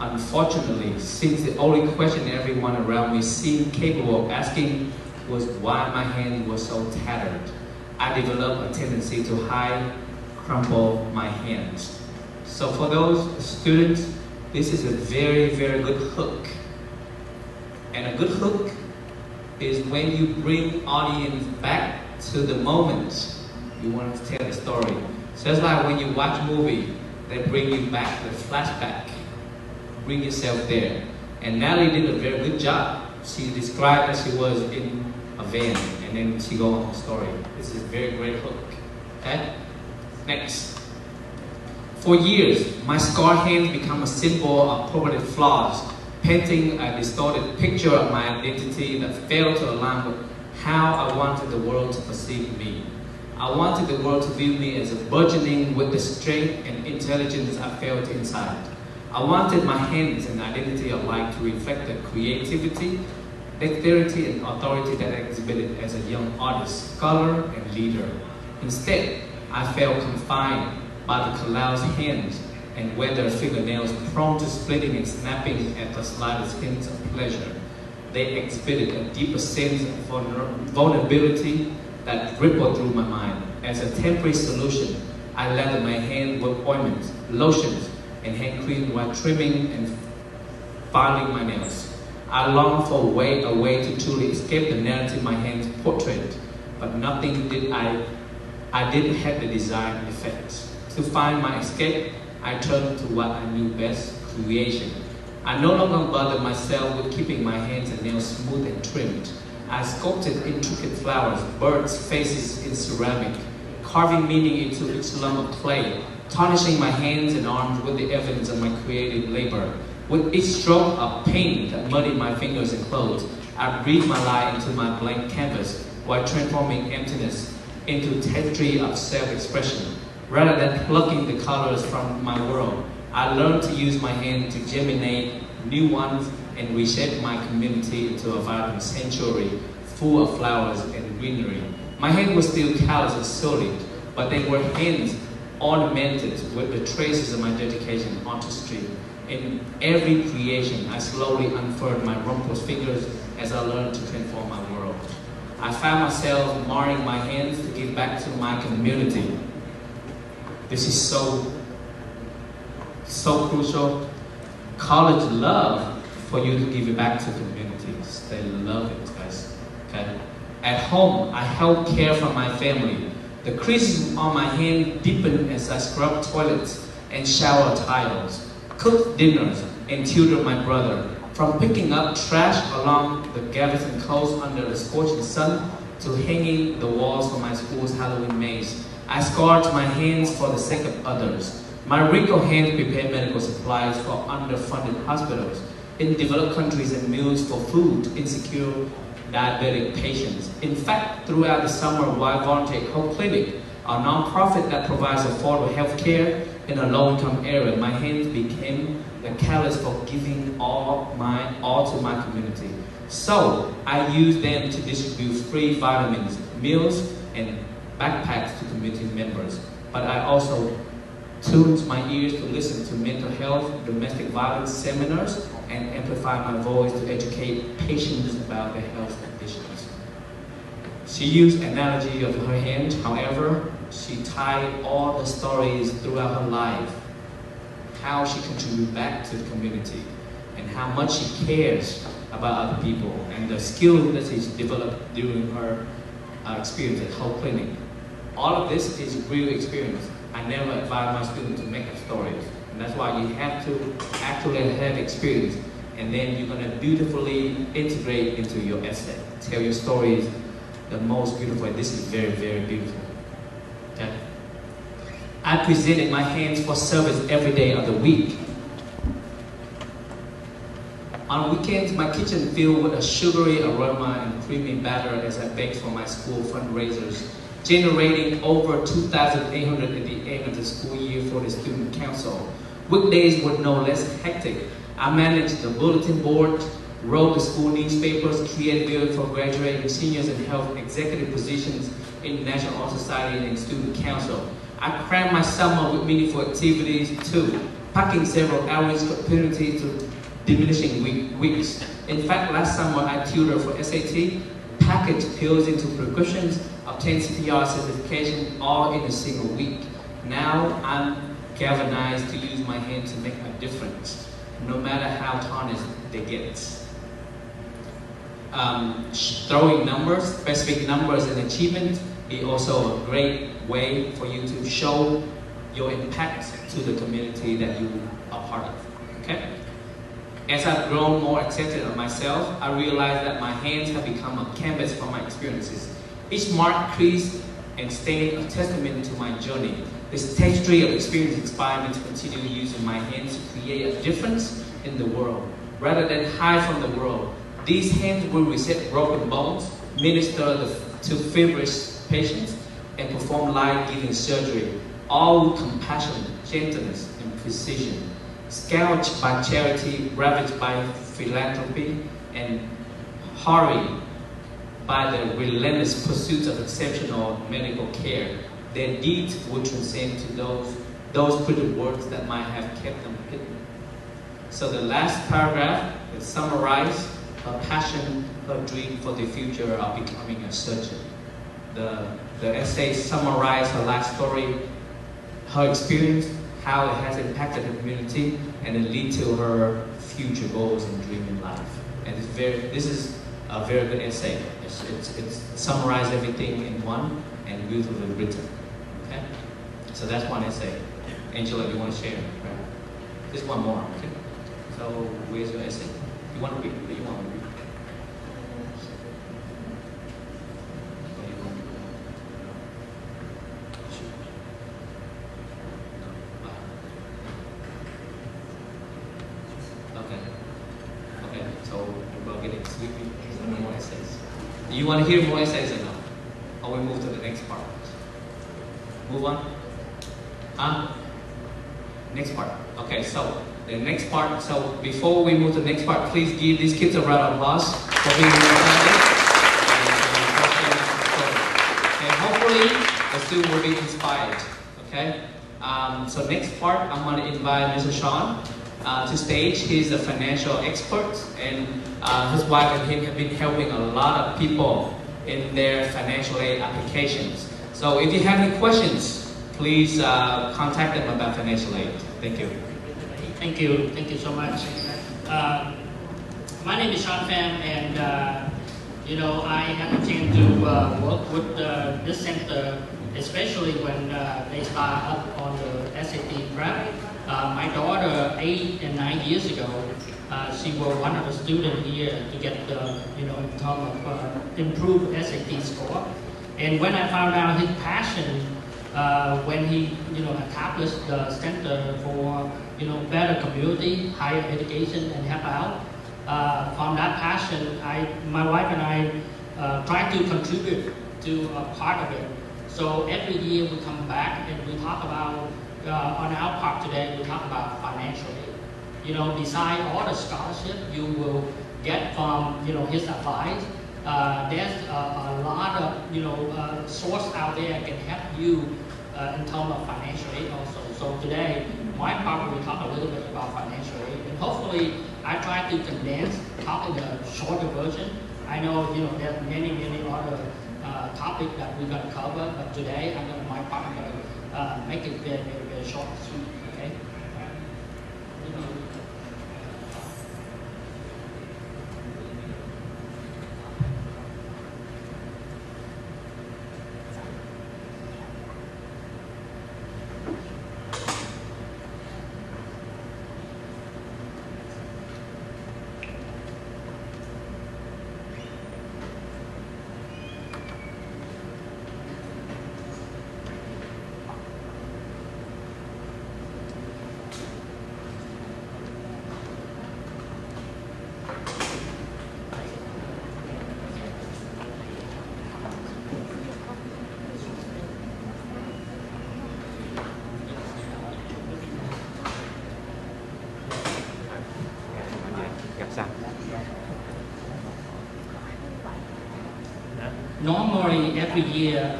Unfortunately, since the only question everyone around me seemed capable of asking was why my hands were so tattered, I developed a tendency to hide, crumple my hands. So for those students, this is a very, very good hook. And a good hook is when you bring audience back to the moment you want to tell the story. So it's like when you watch a movie, they bring you back the flashback. Bring yourself there. And Natalie did a very good job. She described that she was in a van, and then she go on the story. This is a very great hook. Okay? Next. For years, my scarred hands become a symbol of permanent flaws, painting a distorted picture of my identity that failed to align with how I wanted the world to perceive me. I wanted the world to view me as a burgeoning with the strength and intelligence I felt inside. I wanted my hands and identity of life to reflect the creativity, dexterity, and authority that I exhibited as a young artist, scholar, and leader. Instead, I felt confined by the calloused hands and weathered fingernails prone to splitting and snapping at the slightest hints of pleasure. They exhibited a deeper sense of vulnerability that rippled through my mind. As a temporary solution, I lathered my hand with ointments, lotions, and hand cream while trimming and filing my nails. I longed for a way to truly escape the narrative my hands portrayed, but nothing did I didn't have the desired effect. To find my escape, I turned to what I knew best, creation. I no longer bothered myself with keeping my hands and nails smooth and trimmed. I sculpted intricate flowers, birds' faces in ceramic, carving meaning into each lump of clay, tarnishing my hands and arms with the evidence of my creative labor. With each stroke of paint that muddied my fingers and clothes, I breathed my light into my blank canvas while transforming emptiness into tapestry of self-expression. Rather than plucking the colors from my world, I learned to use my hand to germinate new ones and reshape my community into a vibrant sanctuary full of flowers and greenery. My hands were still callous and solid, but they were hands ornamented with the traces of my dedication artistry. In every creation, I slowly unfurled my rumpled fingers as I learned to transform my world. I found myself marring my hands to give back to my community. This is so crucial. College love for you to give it back to communities. They love it, guys. Okay? At home, I help care for my family. The creases on my hand deepened as I scrubbed toilets and shower tiles, cooked dinners, and tutored my brother. From picking up trash along the Galveston coast under the scorching sun to hanging the walls for my school's Halloween maze, I scarred my hands for the sake of others. My wrinkled hands prepared medical supplies for underfunded hospitals in developed countries and meals for food insecure diabetic patients. In fact, throughout the summer, while volunteering at Hope Clinic, a nonprofit that provides affordable health care in a low-income area, my hands became the catalyst for giving all to my community. So I used them to distribute free vitamins, meals, and backpacks to community members. But I also tuned my ears to listen to mental health, domestic violence seminars, and amplify my voice to educate patients about their health conditions. She used analogy of her hand, however, she tied all the stories throughout her life, how she contributed back to the community, and how much she cares about other people, and the skills that she's developed during her experience at Hope Clinic. All of this is real experience. I never advise my students to make up stories. And that's why you have to actually have experience. And then you're going to beautifully integrate into your essay. Tell your stories the most beautiful. This is very, very beautiful. Okay? I presented my hands for service every day of the week. On weekends, my kitchen filled with a sugary aroma and creamy batter as I baked for my school fundraisers, generating over $2,800 at the end of the school year for the student council. Weekdays were no less hectic. I managed the bulletin board, wrote the school newspapers, created videos for graduating seniors, and held executive positions in National Art Society and Student Council. I crammed my summer with meaningful activities too, packing several outreach opportunities to diminishing weeks. In fact, last summer I tutored for SAT, packaged pills into prescriptions, obtained CPR certification all in a single week. Now I'm galvanized to use my hand to make a difference, no matter how tarnished they get. Throwing numbers, specific numbers and achievements is also a great way for you to show your impact to the community that you are part of. Okay? As I've grown more accepted of myself, I realized that my hands have become a canvas for my experiences. Each mark, crease, and stain a testament to my journey. This tapestry of experience inspired me to continue using my hands to create a difference in the world. Rather than hide from the world, these hands will reset broken bones, minister to feverish patients, and perform life-giving surgery, all with compassion, gentleness, and precision. Scourged by charity, ravaged by philanthropy, and harried by the relentless pursuit of exceptional medical care, their deeds would transcend to those printed words that might have kept them hidden. So the last paragraph will summarize her passion, her dream for the future of becoming a surgeon. The essay summarizes her life story, her experience, how it has impacted her community, and it leads to her future goals and dream in life. And this is a very good essay. It's summarized everything in one and beautifully written. Okay? So that's one essay. Angela, you want to share? Right? Just one more. Okay? So where's your essay? You want to read? You want to read? Okay, so we're getting sleepy. No more essays. Do you want to hear more essays or no? Or we move to the next part? Move on? Next part. Okay, so the next part. So before we move to the next part, please give these kids a round of applause for being here. And hopefully the student will be inspired. Okay? So next part, I'm going to invite Mr. Sean to stage. He's a financial expert, and his wife and him have been helping a lot of people in their financial aid applications. So if you have any questions, please contact them about financial aid. Thank you. Thank you so much. My name is Sean Pham, and I had a chance to work with this center, especially when they start up on the SAT prep. My daughter, 8 and 9 years ago, she was one of the students here to get the, in terms of improved SAT score. And when I found out his passion, when he, established the Center for, better community, higher education, and help out, from that passion, my wife and I try to contribute to a part of it. So every year we come back and we talk about, on our part today, we talk about financial aid. Beside all the scholarship you will get from, his advice, there's a lot of, source out there that can help you in terms of financial aid also. So today, my part will talk a little bit about financial aid, and hopefully I try to condense, talk in a shorter version. I know, there's many other topics that we're going to cover, but today my part, I'm going to make it very short and sweet, okay? Normally, every year,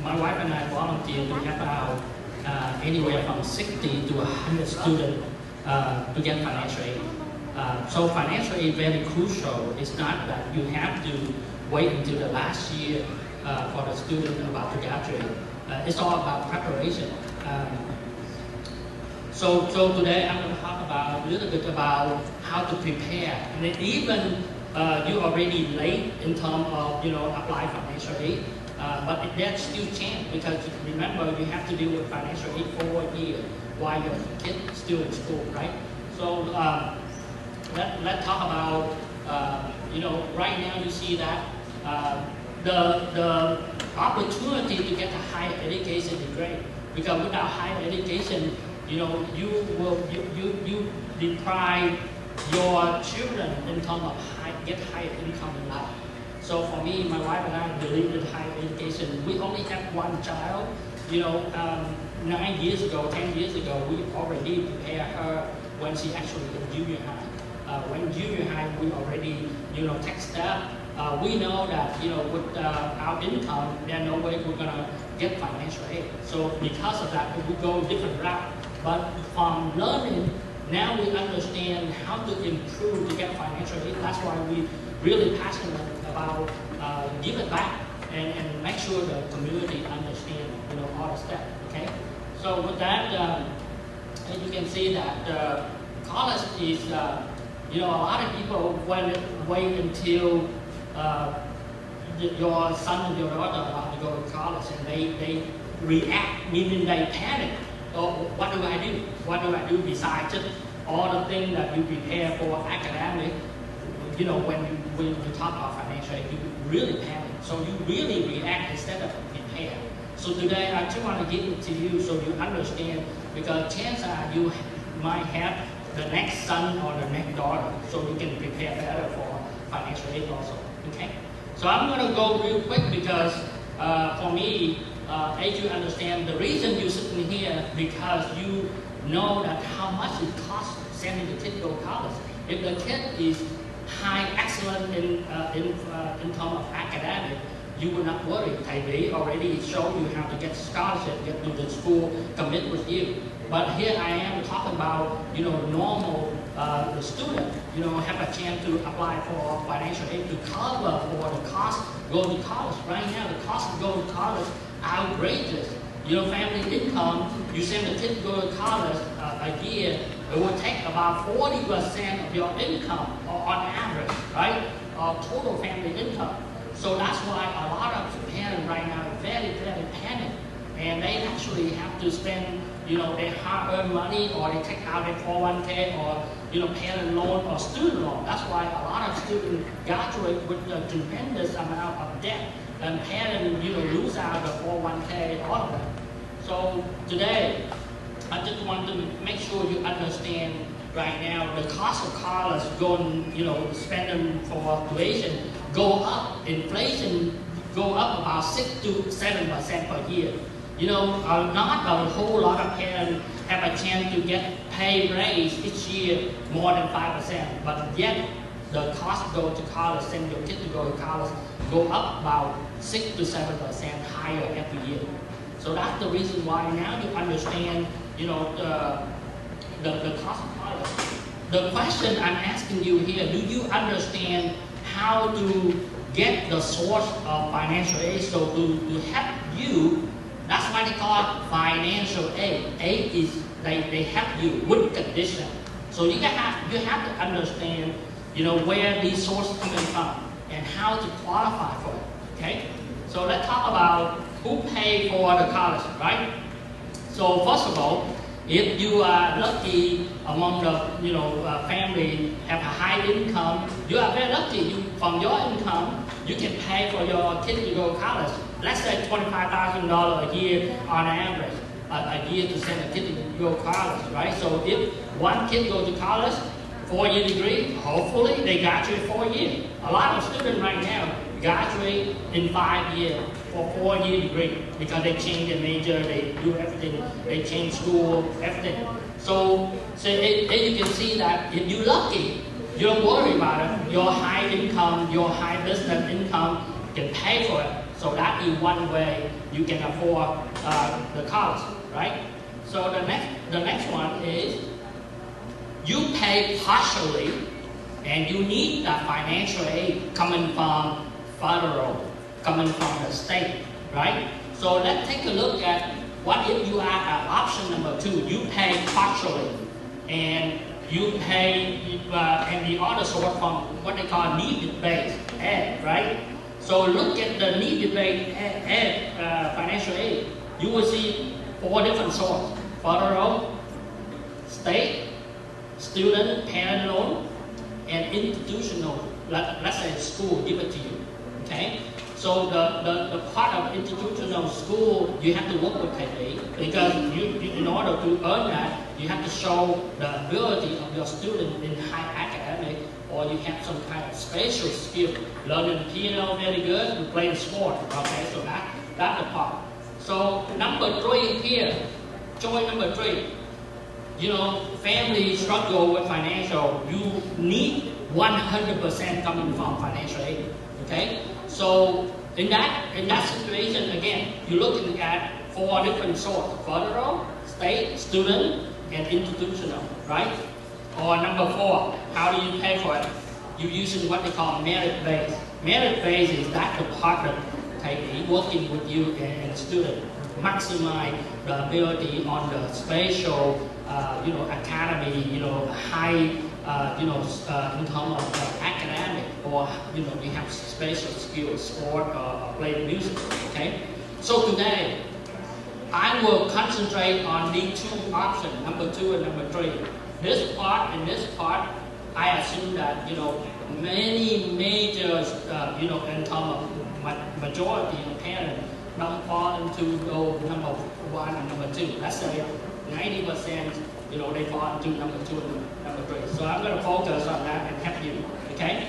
my wife and I volunteer to help out anywhere from 60 to 100 students to get financial aid. So financial aid is very crucial. It's not that you have to wait until the last year for the student about to graduate. It's all about preparation. So today I'm going to talk about a little bit about how to prepare, and then even you already late in terms of apply financial aid, but there's still chance because remember you have to deal with financial aid for a year while your kid is still in school, right? So let's talk about right now you see that the opportunity to get a higher education is great because without higher education, you deprive your children in terms of get higher income in life. So for me, my wife and I believe in higher education. We only have one child. 9 years ago, 10 years ago, we already prepared her when she actually in junior high. When junior high, we already take step. We know that with our income, there's no way we're gonna get financial aid. So because of that, we go different route. But from learning, now we understand how to improve to get financial aid. That's why we really passionate about give it back and make sure the community understand all the steps. Okay. So with that, as you can see that college is a lot of people wait until your son and your daughter are about to go to college and they react, meaning they panic. Oh, what do I do? What do I do besides just all the things that you prepare for academic? When you talk about financial aid, you really panic. So you really react instead of prepare. So today I just want to give it to you so you understand because chances are you might have the next son or the next daughter, so you can prepare better for financial aid also. Okay. So I'm going to go real quick because for me, as you understand, the reason you're sitting here because you know that how much it costs sending the kid to go to college. If the kid is high excellent in terms of academic, you will not worry. They already show you how to get scholarship, get to the school, commit with you. But here I am talking about normal the student have a chance to apply for financial aid to cover for the cost go to college. Right now the cost to go to college outrageous. Family income, you send a kid to go to college a year, it will take about 40% of your income on average, right? Total family income. So that's why a lot of parents right now are very, very panicked. And they actually have to spend, their hard-earned money or they take out their 401k or, parent loan or student loan. That's why a lot of students graduate with a tremendous amount of debt. And parents, lose out the 401k, all of that. So today, I just want to make sure you understand right now the cost of college going, spending for tuition go up. Inflation go up about 6 to 7% per year. Not a whole lot of parents have a chance to get pay raise each year more than 5%, but yet the cost to go to college, send your kid to go to college, go up about 6 to 7% higher every year. So that's the reason why now you understand, the cost of college. The question I'm asking you here, do you understand how to get the source of financial aid? So to help you, that's why they call it financial aid. Aid is they help you with condition. So you have to understand, where these sources coming from and how to qualify for it. Okay. So let's talk about who paid for the college, right? So first of all, if you are lucky among the family have a high income, you are very lucky. From your income, you can pay for your kid to go to college. Let's say $25,000 a year on average, a year to send a kid to go to college, right? So if one kid goes to college, 4-year degree, hopefully they graduate 4 years. A lot of students right now graduate in 5 years for 4-year degree because they change their major, they do everything, they change school, everything. So as you can see that if you're lucky, you don't worry about it. Your high income, your high business income can pay for it. So that is one way you can afford the college, right? So the next one is you pay partially and you need the financial aid coming from federal, coming from the state, right? So let's take a look at What if you add option number 2? You pay partially, and you pay, and the other sort from what they call need-based aid, right? So look at the need-based aid, financial aid. You will see 4 different sorts: federal, state, student, parent loan, and institutional. Let's say school give it to you. Okay. So the part of institutional school, you have to work with KP because you in order to earn that, you have to show the ability of your student in high academic, or you have some kind of special skill, learning piano very good, playing sport. Okay, so that's the part. So number 3 here, choice number 3. You know, family struggle with financial. You need 100% coming from financial aid. Okay. So in that situation, again, you're looking at 4 different sorts: federal, state, student, and institutional, right? Or number 4, how do you pay for it? You're using what they call merit-based. Merit-based is that the partner working with you and student maximize the ability on the spatial, academy, high, in terms of academic, or we have special skills, sport, or play music. Okay. So today, I will concentrate on these 2 options, number 2 and number 3. This part and this part, I assume that many major, in terms of majority of parents don't fall into those number 1 and number 2. Let's say 90%, they fall into number 2 and number 3. So I'm going to focus on that and help you. Okay.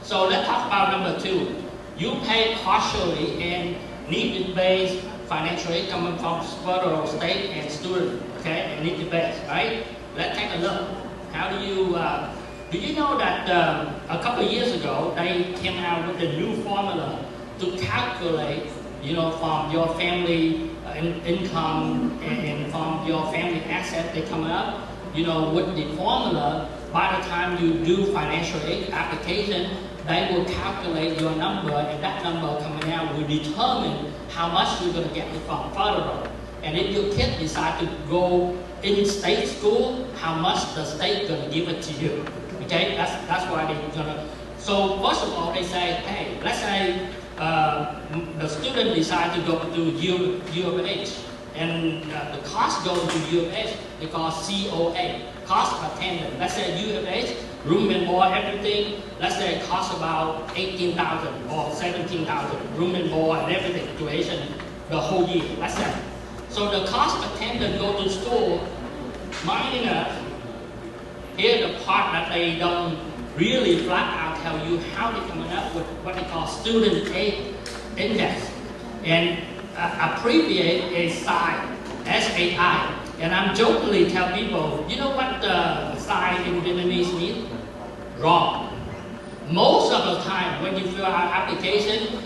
So let's talk about number 2. You pay partially and need-based financial aid coming from federal, state, and student. Okay, and need-based, right? Let's take a look. How do you know that a couple of years ago they came out with a new formula to calculate, from your family income and from your family asset they come up, with the formula. By the time you do financial aid application, they will calculate your number, and that number coming out will determine how much you're going to get from federal. And if your kid decide to go in state school, how much the state going to give it to you. Okay, that's why they're going to. So first of all, they say, hey, let's say the student decide to go to U of H, and the cost goes to U of H. They call COA, cost of attendance. Let's say U of H, room and board, everything. Let's say it costs about 18,000 or 17,000, room and board and everything, tuition, the whole year. Let's say. So the cost of attendance go to school minus. Here the part that they don't really flat out tell you how they're coming up with what they call student aid index, and abbreviate is SAI, S-A-I. And I'm jokingly tell people, you know what the SAI in Vietnamese means? Wrong. Most of the time when you fill out application,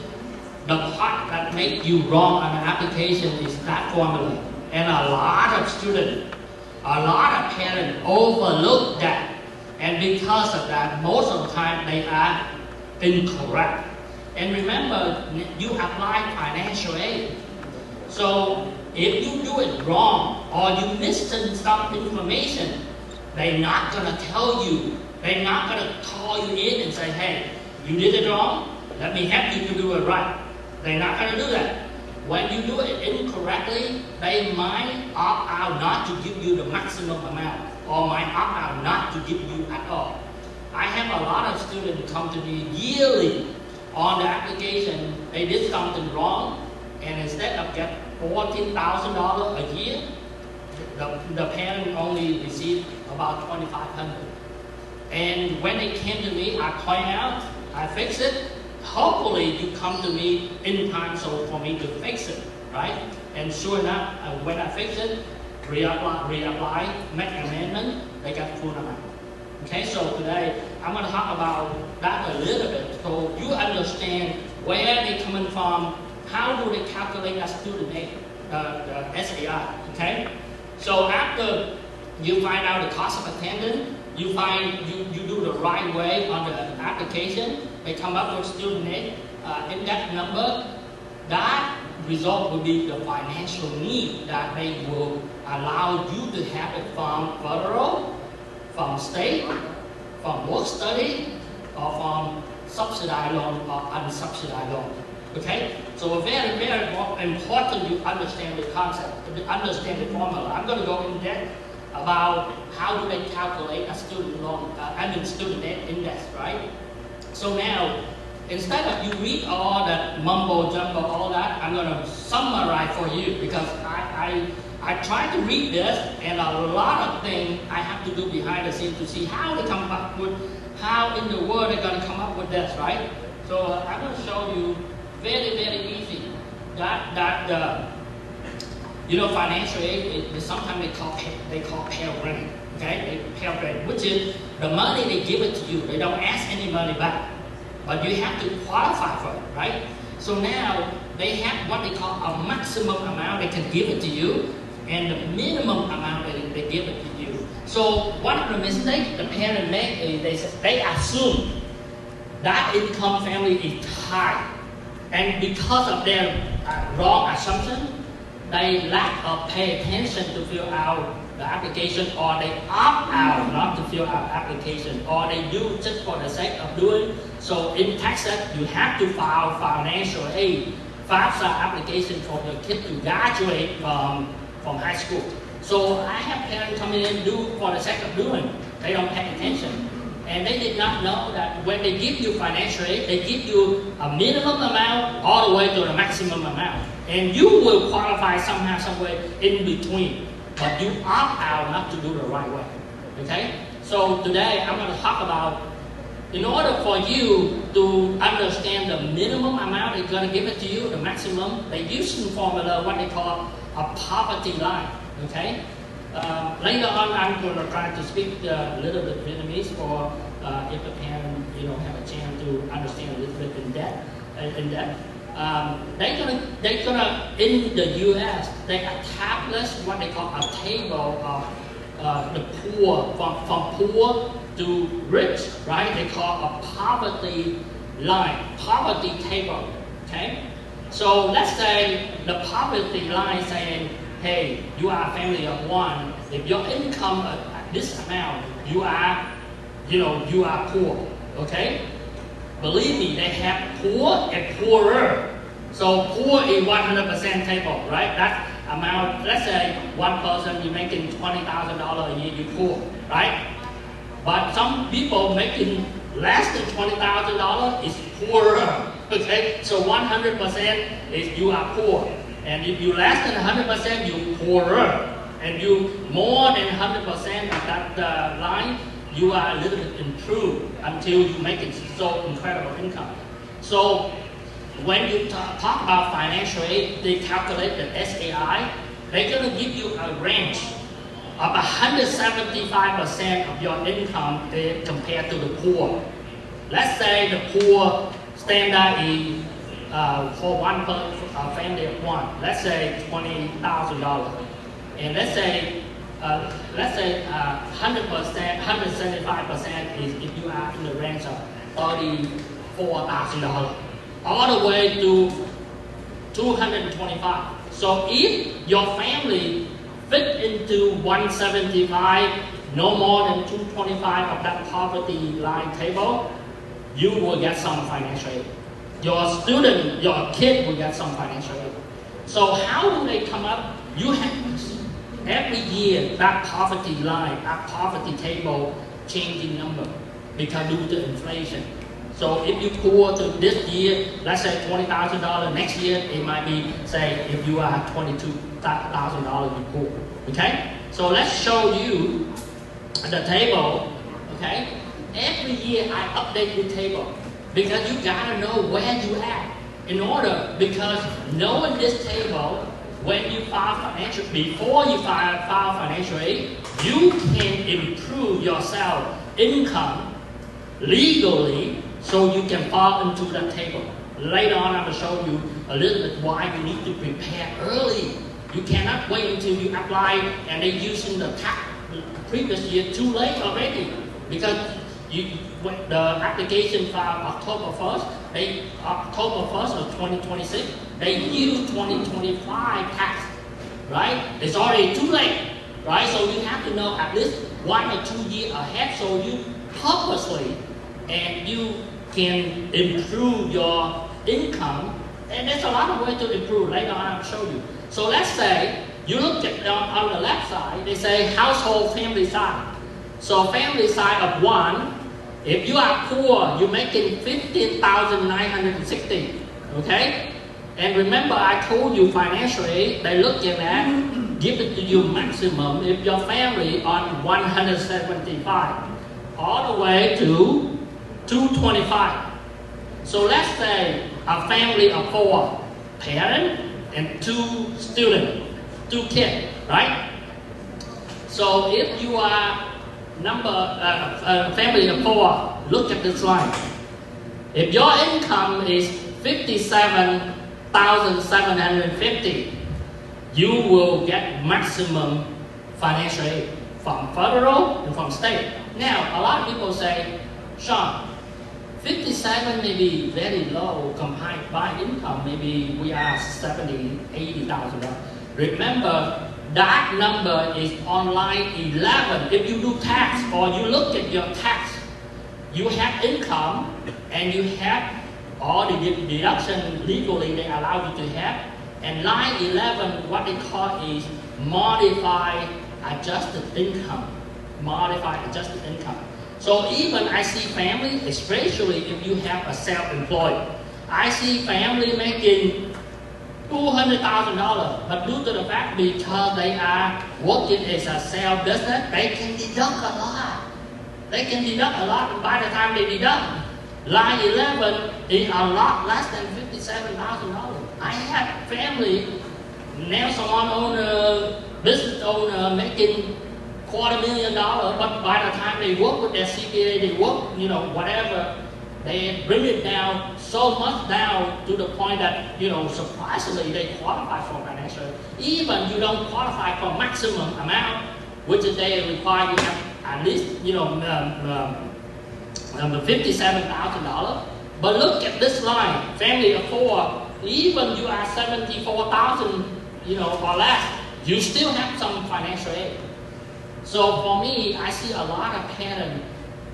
the part that makes you wrong on the application is that formula. And a lot of students, a lot of parents overlook that. And because of that, most of the time they are incorrect. And remember, you apply financial aid. So if you do it wrong or you miss some information, they're not going to tell you. They're not going to call you in and say, hey, you did it wrong, let me help you to do it right. They're not going to do that. When you do it incorrectly, they might opt out not to give you the maximum amount, or might opt out not to give you at all. I have a lot of students come to me yearly on the application. They did something wrong, and instead of getting $14,000 a year, the parent only received about $2,500. And when they came to me, I point out, I fix it. Hopefully you come to me in time so for me to fix it, right? And sure enough, when I fix it, reapply, make amendment, they get full amount. Okay, so today I'm going to talk about that a little bit so you understand where they're coming from, how do they calculate that student aid, the SAI, okay? So after you find out the cost of attendance, you find you do the right way on the application, they come up with student aid index number. That result will be the financial need that they will allow you to have it from federal, from state, from work study, or from subsidized loan or unsubsidized loan. Okay? So very, very important you understand the concept, understand the formula. I'm going to go in depth about how do they calculate a student loan, student debt index, right? So now, instead of you read all that mumbo jumbo, all that, I'm going to summarize for you because I tried to read this and a lot of things I have to do behind the scenes to see how they come up with, how in the world they're going to come up with this, right? So I'm going to show you very, very easy that financial aid is sometimes they call Pell Grant, okay? Pell Grant, which is the money they give it to you. They don't ask any money back, but you have to qualify for it, right? So now they have what they call a maximum amount they can give it to you, and the minimum amount that they give it to you. So one of the mistakes the parents make is they assume that income family is high, and because of their wrong assumption, they lack of pay attention to fill out the application, or they opt out not to fill out application, or they do just for the sake of doing. So in Texas, you have to file financial aid, FAFSA application for your kid to graduate from high school. So I have parents coming in and do for the sake of doing. They don't pay attention. And they did not know that when they give you financial aid, they give you a minimum amount all the way to the maximum amount. And you will qualify somehow, somewhere in between. But you opt out not to do the right way. Okay? So today I'm going to talk about, in order for you to understand the minimum amount they're going to give it to you, the maximum, they use the formula, what they call a poverty line. Okay? Later on, I'm going to try to speak a little bit Vietnamese for if the parent, have a chance to understand a little bit in depth. They're gonna in the U.S. they establish what they call a table of the poor, from poor to rich, right? They call a poverty line, poverty table. Okay, so let's say the poverty line saying, hey, you are a family of one. If your income at this amount, you are poor. Okay. Believe me, they have poor and poorer. So poor is 100% table, right? That amount, let's say one person you're making $20,000 a year, you're poor, right? But some people making less than $20,000 is poorer, okay? So 100% is you are poor. And if you less than 100%, you're poorer. And you more than 100% of that line, you are a little bit improved until you make it so incredible income. So when you talk about financial aid, they calculate the SAI, they're going to give you a range of 175% of your income compared to the poor. Let's say the poor standard is for one family of one, let's say $20,000. And let's say 100%, 175% is if you are in the range of $34,000, all the way to 225. So if your family fit into 175, no more than 225 of that poverty line table, you will get some financial aid. Your student, your kid will get some financial aid. So how do they come up? You have every year, that poverty line, that poverty table changing number because due to inflation. So if you poor to this year, let's say $20,000, next year it might be, say, if you are $22,000, you poor. Okay? So let's show you the table. Okay? Every year I update the table because you gotta know where you at in order, because knowing this table, when you file financial, before you file financial aid, you can improve yourself income legally so you can fall into the table. Later on, I'm going to show you a little bit why you need to prepare early. You cannot wait until you apply and they're using the tax previous year too late already, because the application filed October 1st, they October 1st of 2026, they use 2025 tax, right? It's already too late, right? So you have to know at least 1 or 2 years ahead, so you purposely and you can improve your income. And there's a lot of ways to improve. Later on, I'll show you. So let's say you look at on the left side, they say household family side. So family side of 1, if you are poor, you're making 15,960, okay? And remember, I told you financial aid, they look at that, give it to you maximum if your family on 175, all the way to 225. So let's say a family of 4, parent and 2 students, 2 kids, right? So if you are family of 4, look at this line. If your income is 57,750, you will get maximum financial aid from federal and from state. Now, a lot of people say, Sean, 57 may be very low compared by income. Maybe we are 70, 80,000. Remember, that number is on line 11. If you do tax or you look at your tax, you have income and you have all the deduction legally they allow you to have. And line 11, what they call is modified adjusted income. Modified adjusted income. So even I see family, especially if you have a self-employed, I see family making $200,000, but due to the fact because they are working as a sales business, they can deduct a lot. They can deduct a lot, and by the time they deduct, line 11 is a lot less than $57,000. I have family, now someone owner, business owner making $250,000, but by the time they work with their CPA, they work, whatever, they bring it down so much down to the point that, surprisingly, they qualify for financial aid. Even you don't qualify for maximum amount, which is they require you have at least, $57,000. But look at this line, family of 4, even you are 74,000, or less, you still have some financial aid. So for me, I see a lot of parents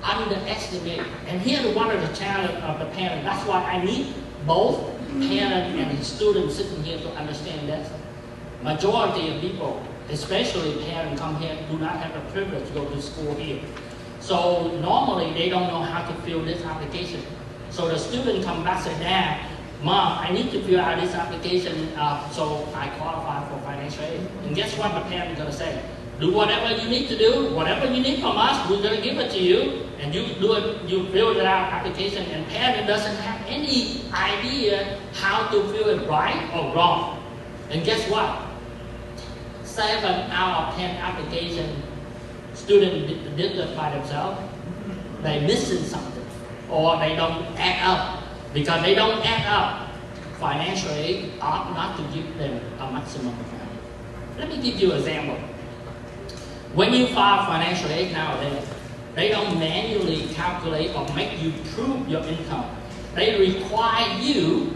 underestimate. And here's one of the challenges of the parent. That's why I need both parent and student sitting here to understand this. Majority of people, especially parents, come here do not have the privilege to go to school here. So normally they don't know how to fill this application. So the student come back and say, Dad, Mom, I need to fill out this application so I qualify for financial aid. And guess what the parent is going to say? Do whatever you need to do, whatever you need from us, we're going to give it to you. And you do it, you fill it out application, and parent doesn't have any idea how to fill it right or wrong. And guess what? 7 out of 10 application students did it by themselves. They're missing something, or they don't add up. Because they don't add up, financial aid ought not to give them a maximum amount. Let me give you an example. When you file financial aid nowadays, they don't manually calculate or make you prove your income. They require you,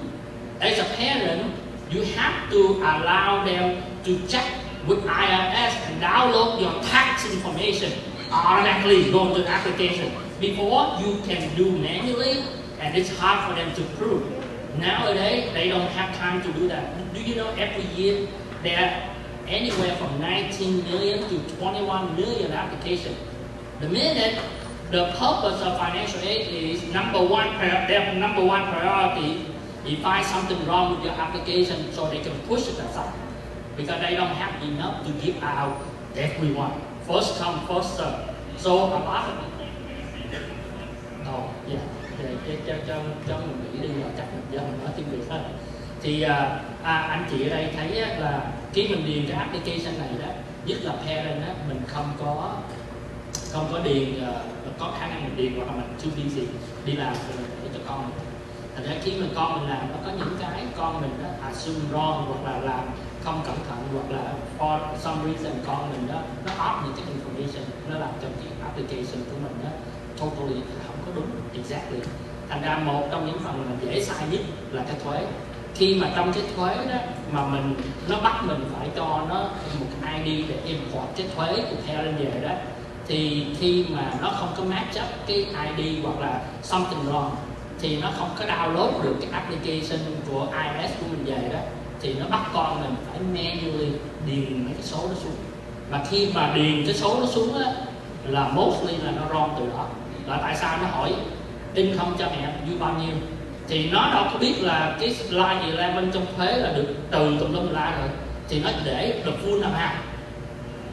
as a parent, you have to allow them to check with IRS and download your tax information automatically go to the application. Before, you can do manually, and it's hard for them to prove. Nowadays, they don't have time to do that. Do you know every year there are anywhere from 19 million to 21 million applications? The minute the purpose of financial aid is their number one priority, you find something wrong with your application so they can push it aside. Because they don't have enough to give out everyone. First come, first serve. So a lot of cho mình nghĩ đi rồi chắc mình dân nói tiếng Việt hơn. Thì anh chị ở đây thấy là khi mình điền cái application này đó, nhất là parent đó, mình không có điền có khả năng mình điền hoặc là mình chưa đi gì đi làm thì mình để cho con mình. Thành ra khi mà con mình làm nó có những cái con mình đó assume wrong hoặc là làm không cẩn thận hoặc là for some reason con mình đó nó off những cái information, nó làm cho cái application của mình đó totally không có đúng exactly. Thành ra một trong những phần mà dễ sai nhất là cái thuế. Khi mà trong cái thuế đó mà nó bắt mình phải cho nó một cái ID để import cái thuế của theo lên về đó, thì khi mà nó không có match up cái ID hoặc là something wrong thì nó không có download được cái application của iOS của mình về đó, thì nó bắt con mình phải manually điền mấy cái số đó xuống. Mà khi mà điền cái số đó xuống á là mostly là nó wrong từ đó. Là tại sao nó hỏi income cho mẹ dư bao nhiêu, thì nó đâu có biết là cái line 11 trong thuế là được từ tùm lum la rồi, thì nó để the full amount.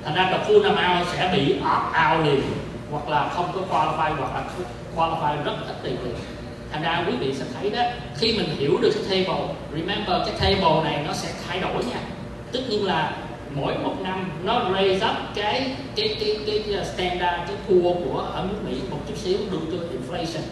Thành ra the full amount sẽ bị opt out liền, hoặc là không có qualify, hoặc là qualify rất ít tiền liền. Thành ra quý vị sẽ thấy đó, khi mình hiểu được cái table, remember cái table này nó sẽ thay đổi nha. Tất nhiên là mỗi một năm nó raise up cái standard, cái pool của ở nước Mỹ một chút xíu due to inflation.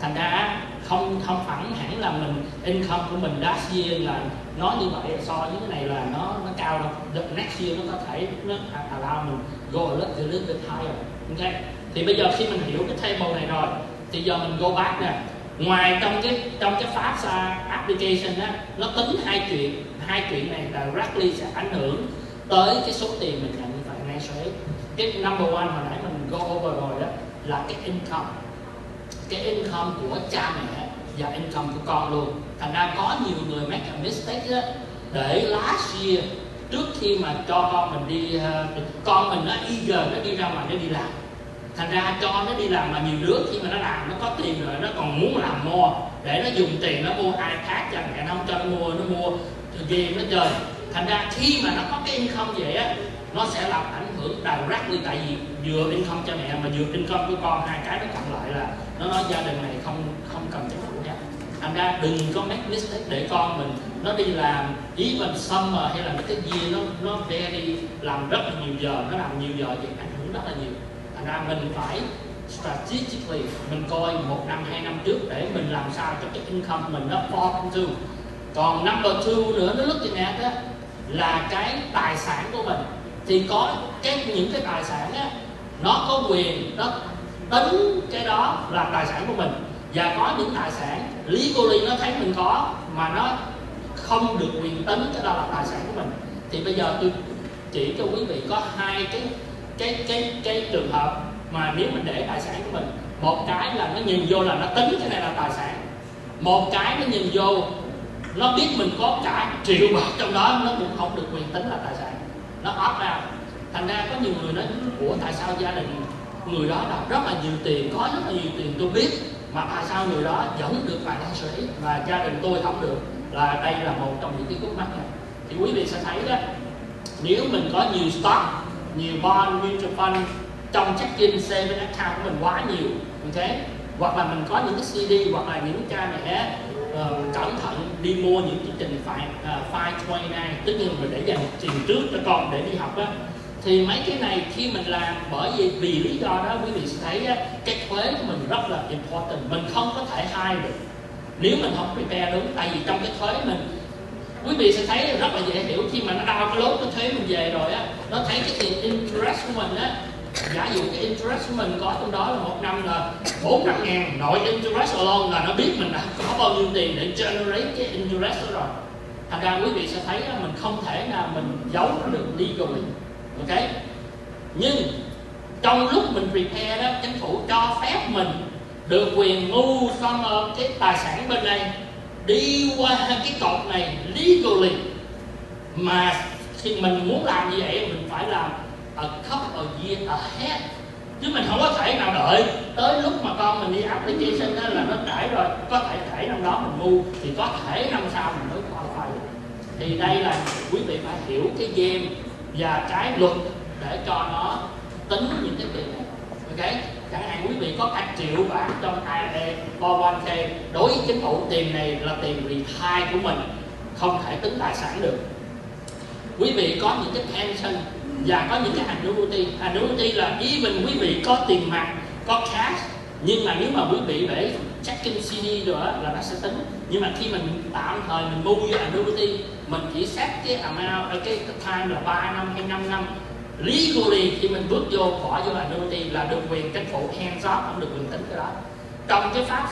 Thành ra không phẳng hẳn là mình income của mình last year là nó như vậy, so với cái này là nó cao đâu. Next year nó có thể nó allow mình go a little bit higher. Okay. Thì bây giờ khi mình hiểu cái table này rồi thì giờ mình go back nè. Ngoài trong cái FAFSA application á, nó tính hai chuyện này directly sẽ ảnh hưởng tới cái số tiền mình nhận financial aid. Cái number one hồi nãy mình go over rồi đó là cái income. Cái income của cha mẹ và income của con luôn. Thành ra có nhiều người make a mistake đó, để last year trước khi mà cho con mình đi, con mình nó eager nó đi ra ngoài nó đi làm. Thành ra cho nó đi làm, mà nhiều đứa khi mà nó làm nó có tiền rồi nó còn muốn làm more để nó dùng tiền nó mua iPad cho mẹ, nó không cho nó mua game nó chơi. Thành ra khi mà nó có cái income vậy á, nó sẽ làm ảnh hưởng directly, tại vì vừa income cho mẹ mà vừa income của con, hai cái nó cộng lại là nó nói gia đình này không cần chính phủ hết. Thành ra đừng có make mistake để con mình nó đi làm even summer hay là cái year nó very làm rất là nhiều giờ, nó làm nhiều giờ thì ảnh hưởng rất là nhiều. Thành ra mình phải strategically mình coi 1 năm 2 năm trước để mình làm sao cho cái income mình nó fall into. Còn number two nữa, nó looking at đó là cái tài sản của mình. Thì có những cái tài sản á, nó có quyền nó tính cái đó là tài sản của mình, và có những tài sản legally nó thấy mình có mà nó không được quyền tính cái đó là tài sản của mình. Thì bây giờ tôi chỉ cho quý vị có hai cái trường hợp mà nếu mình để tài sản của mình, một cái là nó nhìn vô là nó tính cái này là tài sản, một cái nó nhìn vô nó biết mình có cả triệu bạc trong đó, nó cũng không được quyền tính là tài sản, nó opt out. Thành ra có nhiều người nói ủa tại sao gia đình người đó là rất là nhiều tiền, có rất là nhiều tiền tôi biết, mà tại sao người đó vẫn được financial aid mà gia đình tôi không được? Là đây là một trong những cái khúc mắc này. Thì quý vị sẽ thấy đó, nếu mình có nhiều stock, nhiều bond, mutual fund trong checking saving account của mình quá nhiều, ok, hoặc là mình có những cái CD, hoặc là những cha mẹ cẩn thận đi mua những chương trình 529, tất nhiên mình để dành tiền trước cho con để đi học á, thì mấy cái này khi mình làm, bởi vì lý do đó quý vị sẽ thấy á, cái thuế của mình rất là important, mình không có thể hide được nếu mình không prepare đúng. Tại vì trong cái thuế mình, quý vị sẽ thấy rất là dễ hiểu, khi mà nó đau cái lốt cái thuế mình về rồi á, nó thấy cái tiền interest của mình á, giả dụ cái interest của mình có trong đó là một năm là 400.000 nội interest alone, là nó biết mình đã có bao nhiêu tiền để generate cái interest đó rồi. Thành ra quý vị sẽ thấy mình không thể nào mình giấu nó được legally, ok. Nhưng trong lúc mình prepare đó, chính phủ cho phép mình được quyền move from cái tài sản bên này đi qua cái cột này legally, mà khi mình muốn làm như vậy mình phải làm a couple of years ahead, chứ mình không có thể nào đợi tới lúc mà con mình đi application đó là nó trễ rồi. Có thể năm đó mình mua thì có thể năm sau mình mới qualify. Thì đây là quý vị phải hiểu cái game và cái luật để cho nó tính những cái tiền này, ok. Chẳng hạn quý vị có cả triệu bạc trong IRA 401k, đối với chính phủ tiền này là tiền retire của mình, không thể tính tài sản được. Quý vị có những cái pension và có những cái annuity là even quý vị có tiền mặt, có cash, nhưng mà nếu mà quý vị để checking CD rồi là nó sẽ tính. Nhưng mà khi mình tạm thời mình mua với annuity, mình chỉ set cái amount ở cái time là 3 năm hay 5 năm. Legally khi mình bước vô bỏ vô annuity là được quyền chính phủ hands off, không được quyền tính cái đó. Trong cái pháp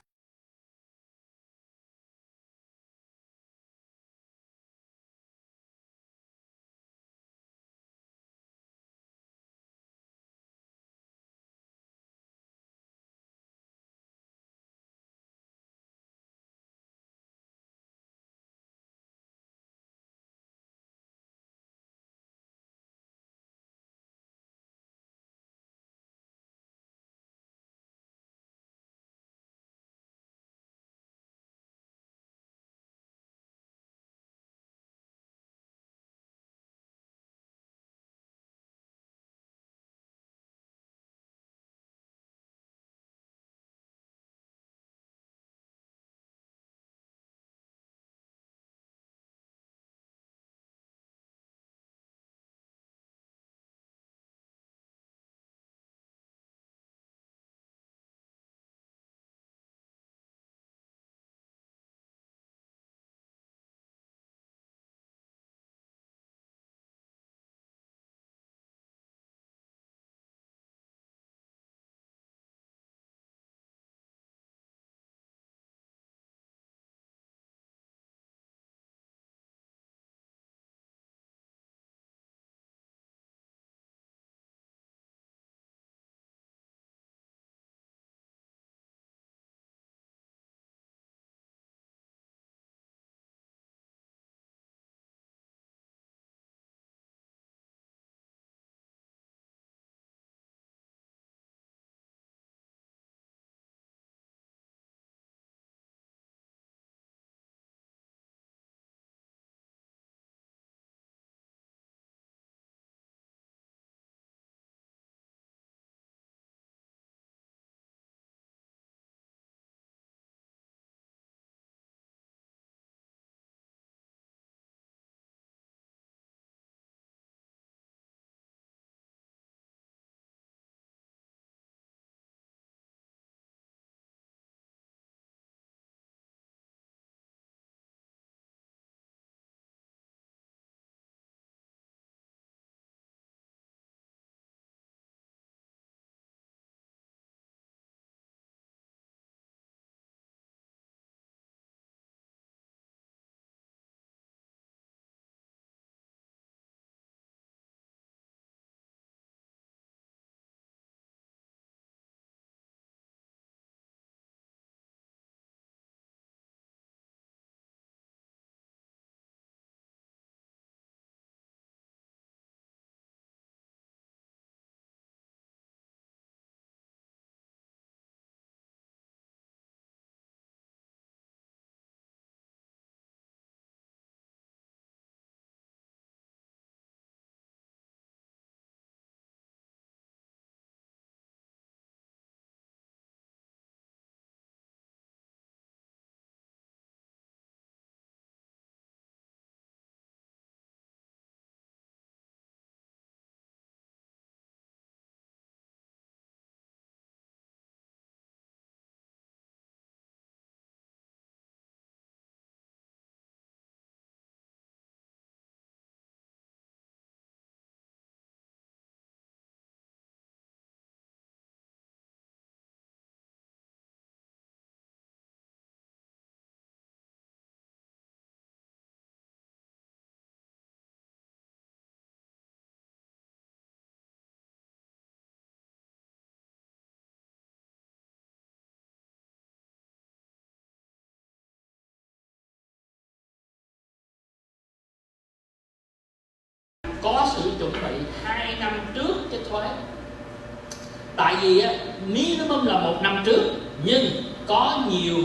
có sự chuẩn bị 2 năm trước cái thuế. Tại vì á, minimum là 1 năm trước, nhưng có nhiều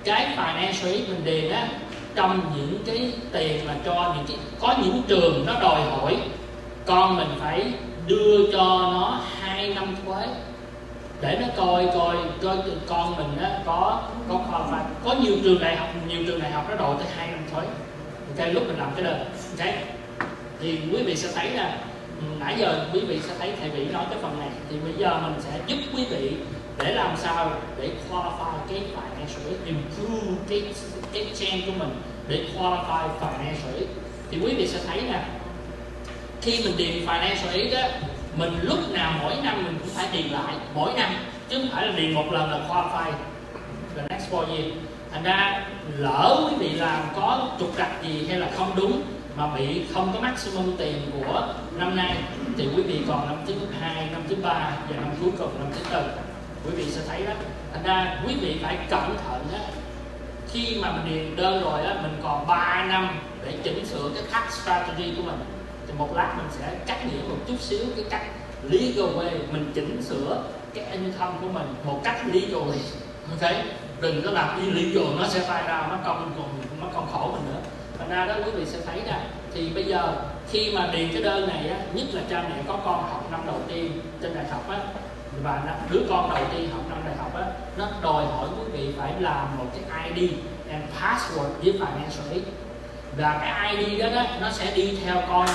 cái financial aid mình điền á, trong những cái tiền mà cho những cái, có những trường nó đòi hỏi con mình phải đưa cho nó 2 năm thuế để nó coi con mình á, có qualify. Có nhiều trường đại học nó đòi tới 2 năm thuế. Ok, lúc mình làm cái đơn, ok, thì quý vị sẽ thấy là nãy giờ quý vị sẽ thấy thầy Vĩ nói cái phần này, thì bây giờ mình sẽ giúp quý vị để làm sao để qualify cái financial aid, improve cái chain của mình để qualify financial aid. Thì quý vị sẽ thấy nè, khi mình điền financial aid á, mình lúc nào mỗi năm mình cũng phải điền lại mỗi năm, chứ không phải là điền một lần là qualify the next 4 years. Thành ra lỡ quý vị làm có trục trặc gì hay là không đúng mà bị không có maximum tiền của năm nay, thì quý vị còn năm thứ 2, năm thứ 3 và năm cuối cùng, năm thứ 4. Quý vị sẽ thấy đó. Thành ra quý vị phải cẩn thận á, khi mà mình điền đơn rồi á, mình còn 3 năm để chỉnh sửa cái tax strategy của mình. Thì một lát mình sẽ cắt nghĩa một chút xíu cái cách legal way mình chỉnh sửa cái income của mình một cách legally. Ok, đừng có làm illegal, nó sẽ tay ra nó còn khổ mình nữa. Thành ra đó quý vị sẽ thấy ra, thì bây giờ khi mà điền cái đơn này á, nhất là cha mẹ có con học năm đầu tiên trên đại học á, và đứa con đầu tiên học năm đại học á, nó đòi hỏi quý vị phải làm một cái ID and password với financial aid. Và cái ID đó, nó sẽ đi theo con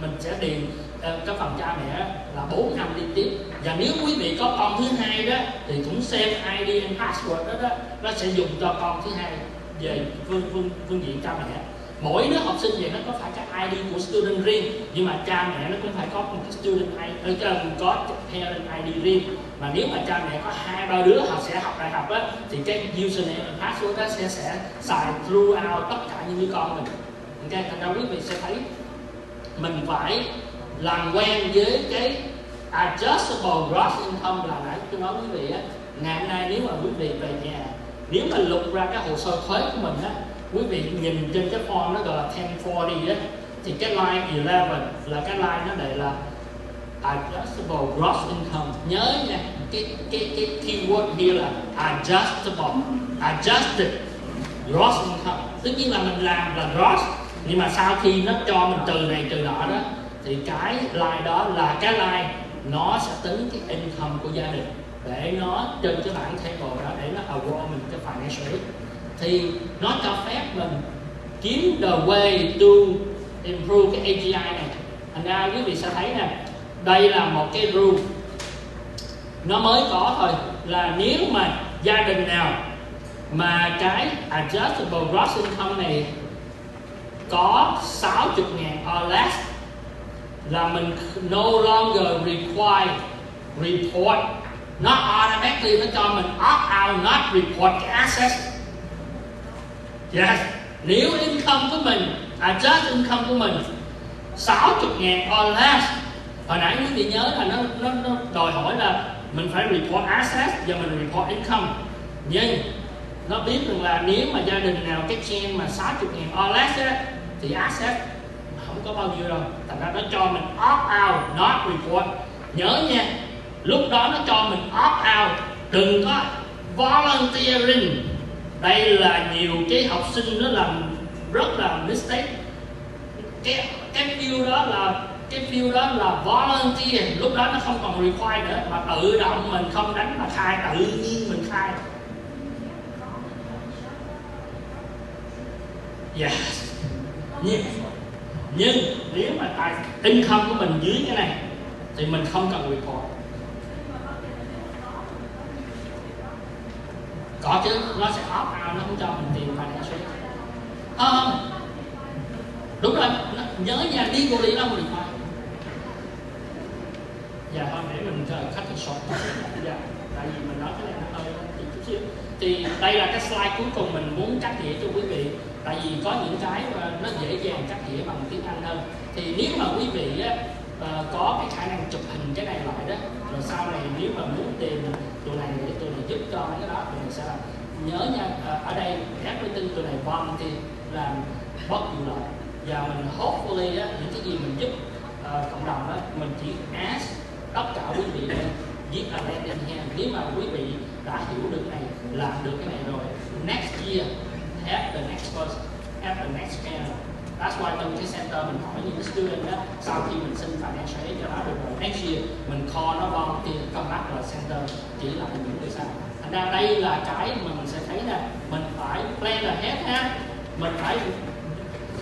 mình sẽ điền cái phần cha mẹ là 4 năm liên tiếp. Và nếu quý vị có con thứ hai đó thì cũng xem ID and password đó, nó sẽ dùng cho con thứ hai về phương diện cha mẹ. Mỗi đứa học sinh vậy nó có phải cái ID của student riêng, nhưng mà cha mẹ nó cũng phải có một cái student ID, có parent ID riêng. Mà nếu mà cha mẹ có 2-3 đứa họ sẽ học đại học á, thì cái username and password đó sẽ xài throughout tất cả những đứa con mình. Ok, thành ra quý vị sẽ thấy mình phải làm quen với cái adjustable gross income. Là nãy tôi nói quý vị á, ngày hôm nay nếu mà quý vị về nhà, nếu mà lục ra cái hồ sơ thuế của mình á, quý vị nhìn trên cái form nó gọi là 1040 á, thì cái line 11 là cái line nó để là adjustable gross income. Nhớ nha, cái keyword here là adjusted gross income. Tất nhiên là mình làm là gross, nhưng mà sau khi nó cho mình trừ này trừ nọ đó, thì cái line đó là cái line nó sẽ tính cái income của gia đình để nó trên cái bảng table đó để nó award mình cái financial aid. Thì nó cho phép mình kiếm the way to improve cái AGI này. Thành ra quý vị sẽ thấy nè, đây là một cái rule nó mới có thôi, là nếu mà gia đình nào mà cái adjustable gross income này có 60.000 or less là mình no longer require report. Nó automatically nó cho mình opt out, not report cái assets. Yes. Nếu income của mình, adjust income của mình 60.000 or less, hồi nãy quý vị nhớ là nó đòi hỏi là mình phải report assets và mình report income. Nhưng nó biết rằng là nếu mà gia đình nào cái chain mà 60.000 or less á, thì asset không có bao nhiêu đâu. Thành ra nó cho mình opt out, not report. Nhớ nha, lúc đó nó cho mình opt out, đừng có volunteering. Đây là nhiều cái học sinh nó làm rất là mistake. Cái field đó là volunteer, lúc đó nó không còn require nữa, mà tự động mình không đánh mà khai, tự nhiên mình khai. Yes. Nhưng nếu mà income của mình dưới cái này thì mình không cần report. Có chứ, nó sẽ opt out, nó không cho mình tiền financial. Không, đúng rồi, nhớ nha, legally nó không require. Dạ thôi, để mình cut it short. Dạ, tại vì mình nói cái này nó hơi chút xíu. Thì đây là cái slide cuối cùng mình muốn cắt nghĩa cho quý vị. Tại vì có những cái nó dễ dàng cắt nghĩa bằng tiếng Anh hơn. Thì nếu mà quý vị á, có cái khả năng chụp hình cái này lại đó, rồi sau này nếu mà muốn tìm tụi này để tụi này giúp cho cái đó, tụi này sẽ làm. Nhớ nha, ở đây everything tụi này volunteer làm bất vụ lợi. Và mình hopefully á, những cái gì mình giúp bảo quý vị nên viết a letter in hand. Nếu mà quý vị đã hiểu được này, làm được cái này rồi, next year have the next person, have the next scanner. That's why trong cái center mình hỏi những student đó, sau khi mình xin financial aid cho nó được rồi, next year mình call nó volunteer come back là center chỉ là những người sau. Thành ra đây là cái mà mình sẽ thấy là mình phải plan ahead ha, mình phải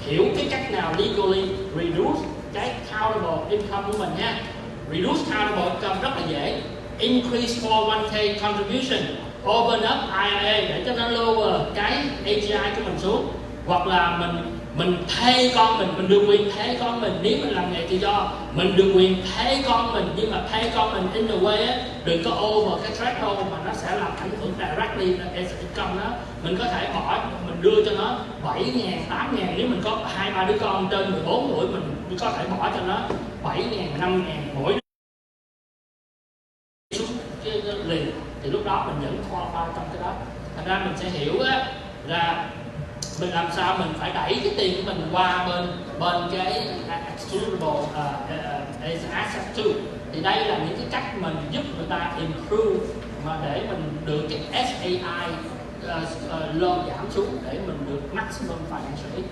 hiểu cái cách nào legally reduce cái countable income của mình nha. Reduce countable income rất là dễ. Increase 401k contribution, open up IRA để cho nó lower cái AGI của mình xuống. Hoặc là mình pay con mình được quyền pay con mình. Nếu mình làm nghề tự do, mình được quyền pay con mình, nhưng mà pay con mình in the way á, đừng có over cái threshold mà nó sẽ làm ảnh hưởng directly as income đó. Mình có thể bỏ, mình đưa cho nó 7.000, 8.000. Nếu mình có 2-3 đứa con trên 14 tuổi, mình có thể bỏ cho nó 7.000, 5.000 mỗi liền, thì lúc đó mình vẫn qualify trong cái đó. Thành ra mình sẽ hiểu á, là mình làm sao mình phải đẩy cái tiền của mình qua bên cái excludable asset too. Thì đây là những cái cách mình giúp người ta improve mà để mình được cái SAI giảm xuống để mình được maximum financial aid.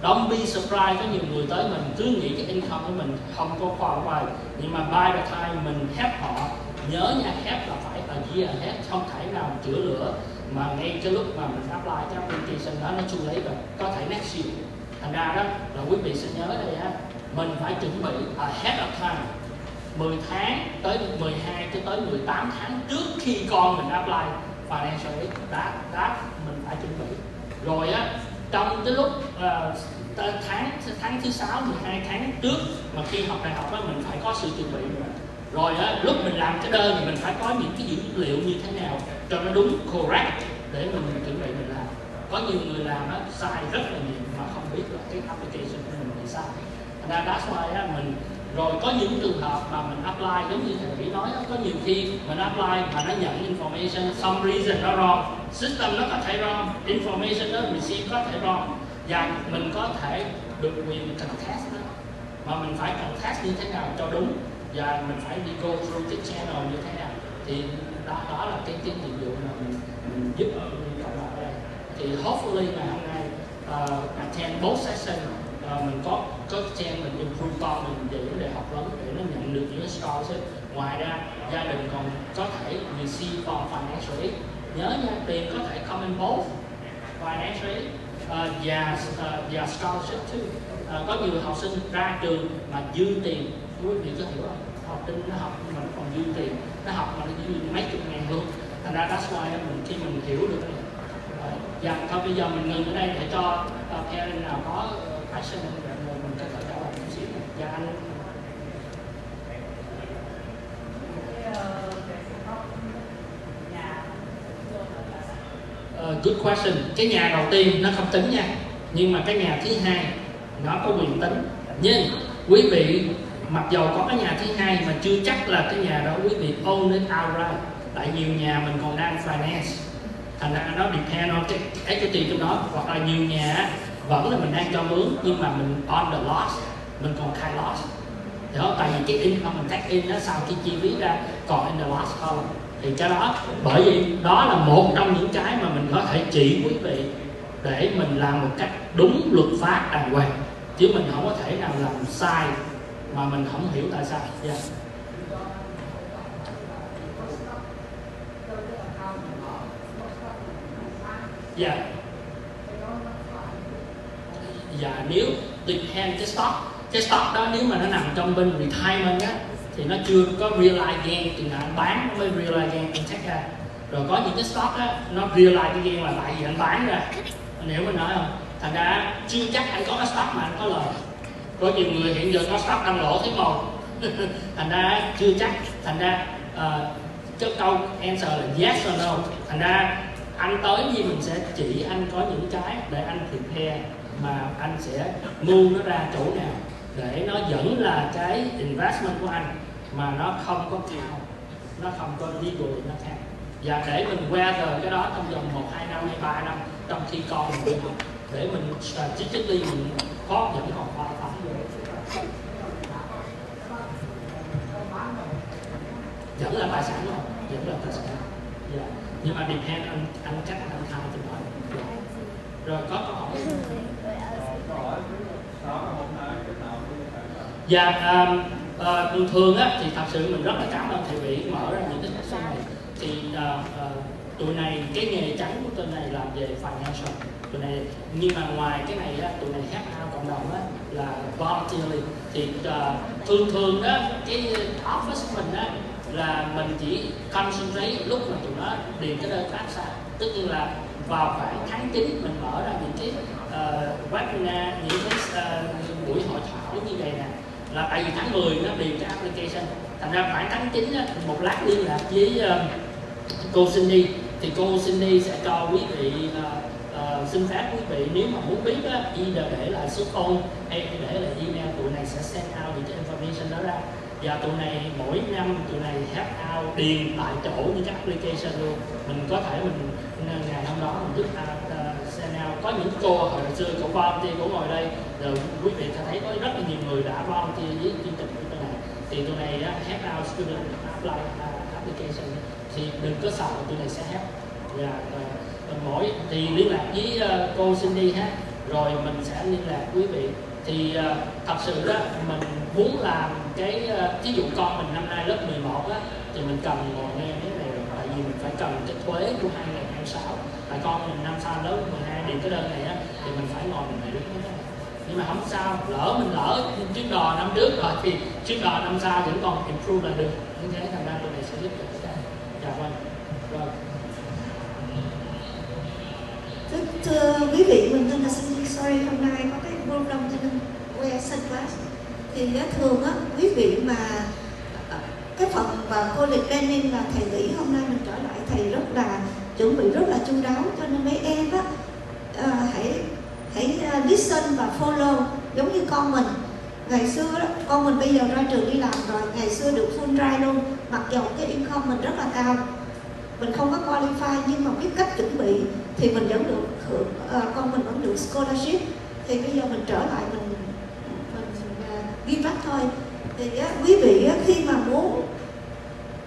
Don't be surprised, có nhiều người tới mình cứ nghĩ cái income của mình không có qualify, nhưng mà by the time mình help họ, nhớ nha, help là phải a year ahead, không thể nào chữa lửa mà ngay cái lúc mà mình apply cái application đó nó too late rồi, có thể next year. Thành ra đó là quý vị sẽ nhớ đây ha, mình phải chuẩn bị ahead of time, 10 tháng tới 12 cho tới 18 tháng trước khi con mình apply financial aid, đó mình phải chuẩn bị. Rồi á, trong cái lúc tháng thứ 6, 12 tháng trước mà khi học đại học á, mình phải có sự chuẩn bị rồi. Rồi á, lúc mình làm cái đơn thì mình phải có những cái dữ liệu như thế nào cho nó đúng, correct, để mình chuẩn bị mình làm. Có nhiều người làm á, sai rất là nhiều mà không biết là cái application của mình bị sai. Thành ra that's why á, mình rồi có những trường hợp mà mình apply giống như thầy Vĩ nói á, có nhiều khi mình apply mà nó nhận information some reason nó wrong, system nó có thể wrong, information nó receive có thể wrong, và mình có thể được quyền contest đó, mà mình phải contest như thế nào cho đúng, và mình phải đi go through cái channel như thế nào. Thì đó là cái nhiệm vụ mà mình giúp cộng đồng ở đây. Thì hopefully ngày hôm nay attend both session, mình có chance mình improve con mình về vấn đề học vấn để nó nhận được những scholarship. Ngoài ra gia đình còn có thể receive for financial aid. Nhớ nha, tiền có thể come in both financial aid và scholarship too. Có nhiều học sinh ra trường mà dư tiền, quý vị có hiểu không? Học sinh nó học nhưng mà nó còn dư tiền, nó học mà nó dư mấy chục ngàn luôn. Thành ra that's why khi mình hiểu được này. Và thôi bây giờ mình ngừng ở đây để cho parent nào có question rồi mình có thể trả lời một xíu. Dạ anh. Good question. Cái nhà đầu tiên nó không tính nha, nhưng mà cái nhà thứ hai nó có quyền tính. Nhưng quý vị mặc dầu có cái nhà thứ hai mà chưa chắc là cái nhà đó quý vị own it outright. Tại nhiều nhà mình còn đang finance, thành ra nó depend on cái equity trong đó. Hoặc là nhiều nhà vẫn là mình đang cho mướn nhưng mà mình on the loss, mình còn khai loss. Đó, tại vì cái income mình take in đó sau khi chi phí ra còn in the loss hơn. Thì cái đó, bởi vì đó là một trong những cái mà mình có thể chỉ quý vị để mình làm một cách đúng luật pháp đàng hoàng, chứ mình không có thể nào làm sai mà mình không hiểu tại sao. Yeah. Dạ. Dạ, nếu depend cái stock đó nếu mà nó nằm trong bên retirement á thì nó chưa có realize gain, chừng nào anh bán nó mới realize gain anh check ra. Rồi có những cái stock á nó realize cái gain là tại vì anh bán ra, anh hiểu mình nói không? Thành ra chưa chắc anh có cái stock mà anh có lời. Có nhiều người hiện giờ có stock đang lỗ thấy màu thành ra chưa chắc. Thành ra cái câu answer là yes or no. Thành ra anh tới gì mình sẽ chỉ anh có những cái để anh prepare mà anh sẽ move nó ra chỗ nào để nó vẫn là cái investment của anh mà nó không có cao, nó không có legal nó cao, và để mình weather cái đó trong vòng 1, 2 năm hay 3 năm trong khi con mình đi học, để mình strategically mình có vẫn còn quan tâm. vẫn là tài sản không? Vẫn là tài sản. Yeah. Nhưng mà depend on cách anh khai thì nói. Yeah. Rồi có câu hỏi. Dạ, thường thường á thì thật sự mình rất là cảm ơn thầy Vĩ mở ra những cái session này. Thì tụi này cái nghề chính của tụi này làm về financial. Tụi này nhưng mà ngoài cái này á, tụi này help out cộng đồng á là volunteer. Thì thường đó cái office mình á là mình chỉ concentrate lúc mà tụi nó điền cái đơn phát ra. Tất nhiên là vào khoảng tháng 9 mình mở ra những cái webinar, những cái buổi hội thảo như vậy nè, là tại vì tháng 10 nó điền cái application, thành ra khoảng tháng 9 á, một lát liên lạc với cô Cindy thì cô Cindy sẽ cho quý vị xin phép quý vị nếu mà muốn biết á, either để lại số phone hay để lại email, tụi này sẽ send out những cái information đó ra. Và tụi này mỗi năm tụi này help out điền tại chỗ những cái application luôn. Mình có thể mình ngày hôm đó mình giúp send out. Có những cô hồi xưa cổ volunteer cổ ngồi đây rồi quý vị sẽ thấy có rất là nhiều người đã volunteer với chương trình của tụi này. Thì tụi này help out student apply application thì đừng có sợ, tụi này sẽ help. Và mỗi thì liên lạc với cô Cindy ha, rồi mình sẽ liên lạc quý vị. Thì thật sự đó mình muốn làm cái ví dụ con mình năm nay lớp 11 á thì mình cần ngồi nghe cái này rồi, tại vì mình phải cần cái thuế của 2026. Tại con mình năm sau lớp 12 điền cái đơn này á thì mình phải ngồi mình biết cái này. Nhưng mà không sao, mình lỡ chuyến đò năm trước rồi thì chuyến đò năm sau vẫn còn improve là được. Như thế thành ra tụi này sẽ giúp được cái này. Dạ vâng. Rồi. Thưa quý vị, mình tên là Cindy. Sorry, hôm nay có cái program cho nên wear sunglass. Thì thường á, quý vị mà cái phần và college planning là thầy nghĩ hôm nay mình trở lại thầy rất là chuẩn bị rất là chu đáo, cho nên mấy em á hãy listen và follow giống như con mình. Ngày xưa đó, con mình bây giờ ra trường đi làm rồi, ngày xưa được full ride luôn, mặc dù cái income mình rất là cao, mình không có qualify nhưng mà biết cách chuẩn bị thì mình vẫn được hưởng, con mình vẫn được scholarship. Thì bây giờ mình trở lại mình ghi back thôi. Thì quý vị khi mà muốn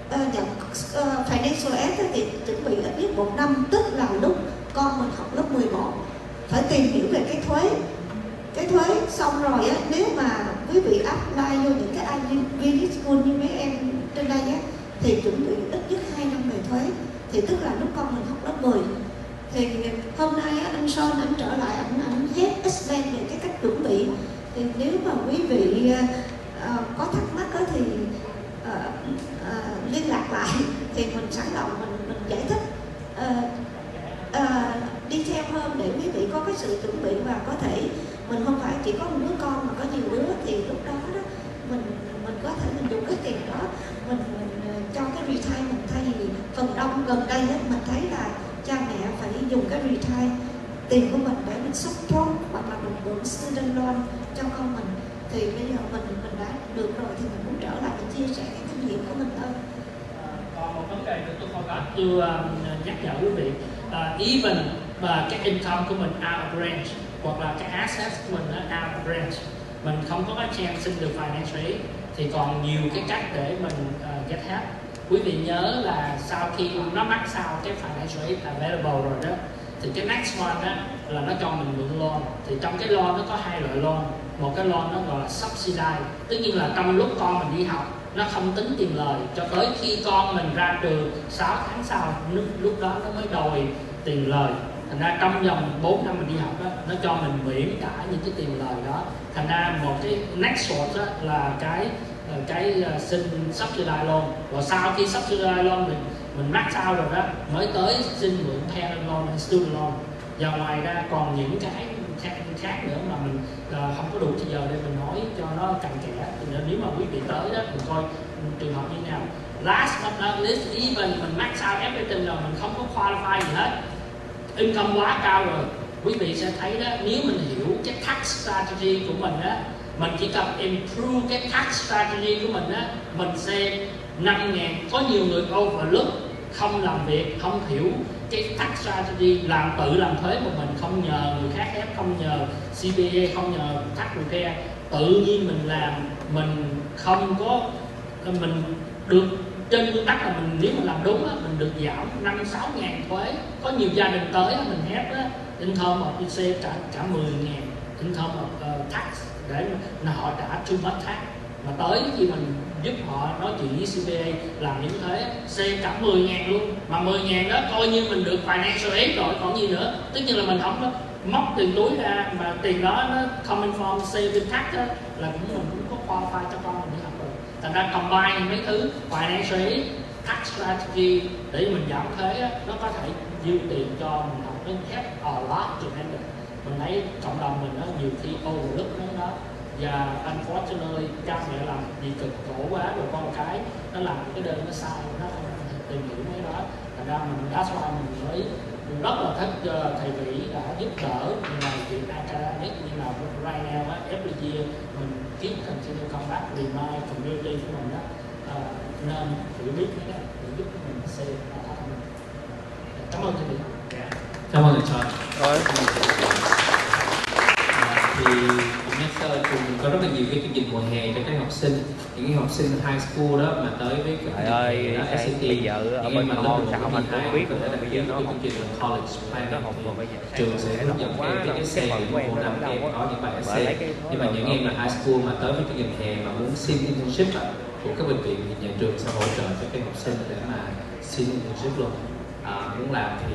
nhận financial aid thì chuẩn bị ít nhất 1 năm, tức là lúc con mình học lớp 11 phải tìm hiểu về cái thuế xong rồi á, nếu mà quý vị apply vô những cái Ivy School như mấy em trên đây á thì chuẩn bị ít nhất 2 năm về thuế, thì tức là lúc con mình học lớp 10. Thì hôm nay anh Son anh trở lại anh hết explain về cái cách chuẩn bị. Thì nếu mà quý vị có thắc mắc đó thì liên lạc lại thì mình sẵn lòng mình giải thích detail hơn để quý vị có cái sự chuẩn bị, và có thể mình không phải chỉ có một đứa con mà có nhiều đứa, thì lúc đó mình có thể mình dùng cái tiền đó mình cho cái retirement. Thay vì phần đông gần đây á, mình thấy là cha mẹ phải dùng cái retire tiền của mình để mình support hoặc là mình mượn student loan cho con mình. Thì bây giờ mình đã được rồi thì mình muốn trở lại mình chia sẻ cái kinh nghiệm của mình thôi. Còn một vấn đề nữa tôi không có, tôi nhắc nhở quý vị, even mà cái income của mình out of range hoặc là cái assets của mình out of range, mình không có chance xin được financial aid thì còn nhiều cái cách để mình get help. Quý vị nhớ là sau khi nó mắc sau cái financial aid available rồi đó, thì cái next one đó là nó cho mình mượn loan. Thì trong cái loan nó có 2 loại loan. Một cái loan nó gọi là subsidize, tất nhiên là trong lúc con mình đi học nó không tính tiền lời cho tới khi con mình ra trường 6 tháng sau, lúc đó nó mới đòi tiền lời. Thành ra trong vòng 4 năm mình đi học đó, nó cho mình miễn cả những cái tiền lời đó. Thành ra một cái next source đó là cái xin subsidize loan. Và sau khi subsidize loan mình max out rồi đó mới tới xin mượn parent loan hay student loan. Và ngoài ra còn những cái khác nữa mà mình không có đủ thời giờ để mình nói cho nó cặn kẽ. Thì nếu mà quý vị tới đó mình coi trường hợp như nào. Last but not least, even mình max out everything rồi mình không có qualify gì hết, income quá cao rồi, quý vị sẽ thấy đó, nếu mình hiểu cái tax strategy của mình á, mình chỉ cần improve cái tax strategy của mình á, mình sẽ 5.000. Có nhiều người overlook, không làm việc, không hiểu cái tax strategy, tự làm thuế một mình, không nhờ người khác ép, không nhờ CPA, không nhờ tax preparer, tự nhiên mình làm, mình không có, mình được trên nguyên tắc là mình nếu mình làm đúng á, mình được giảm 5-6 ngàn thuế. Có nhiều gia đình tới á, mình hét á, income of say cả 10 ngàn income of tax để mà họ trả too much tax. Mà tới khi mình giúp họ nói chuyện với CPA làm những thế xe cả 10 ngàn luôn, mà 10 ngàn đó coi như mình được financial aid rồi còn gì nữa. Tất nhiên là mình không có móc tiền túi ra, mà tiền đó nó coming from saving tax đó, là mình cũng có qualify cho con mình đi học rồi. Thành ra combine mấy thứ financial aid, tax strategy để mình giảm thuế á, nó có thể dư tiền cho mình học. Nó help a lot to handle. Mình thấy cộng đồng mình nó nhiều khi overlook nó đó. Và unfortunately cha mẹ làm gì cực khổ quá rồi con cái nó làm cái đơn nó sai, nó không tìm hiểu mấy đó. Thành ra mình that's why mình rất là thích thầy Vĩ đã giúp đỡ mình làm chuyện academic, nhưng mà right now every year mình keep continue come back remind community của mình đó nên hiểu biết cái đó để giúp mình xem cảm ơn thầy Vĩ. Cảm ơn thầy thì cũng nhắc sơ trường có rất là nhiều cái chương trình mùa hè cho các học sinh, những cái học sinh high school đó mà tới với cái Trời ơi, đó, SAT, bây giờ ở bên môn sao mà tôi biết có thể bây giờ nó chương trình college plan, nó học rồi bây giờ trường sẽ hướng dẫn cái essay của năm em có những bài essay. Nhưng mà những em là high school mà tới với chương trình hè mà muốn xin internship của các bệnh viện thì nhà trường sẽ hỗ trợ cho các học sinh để mà xin internship luôn. Muốn làm thì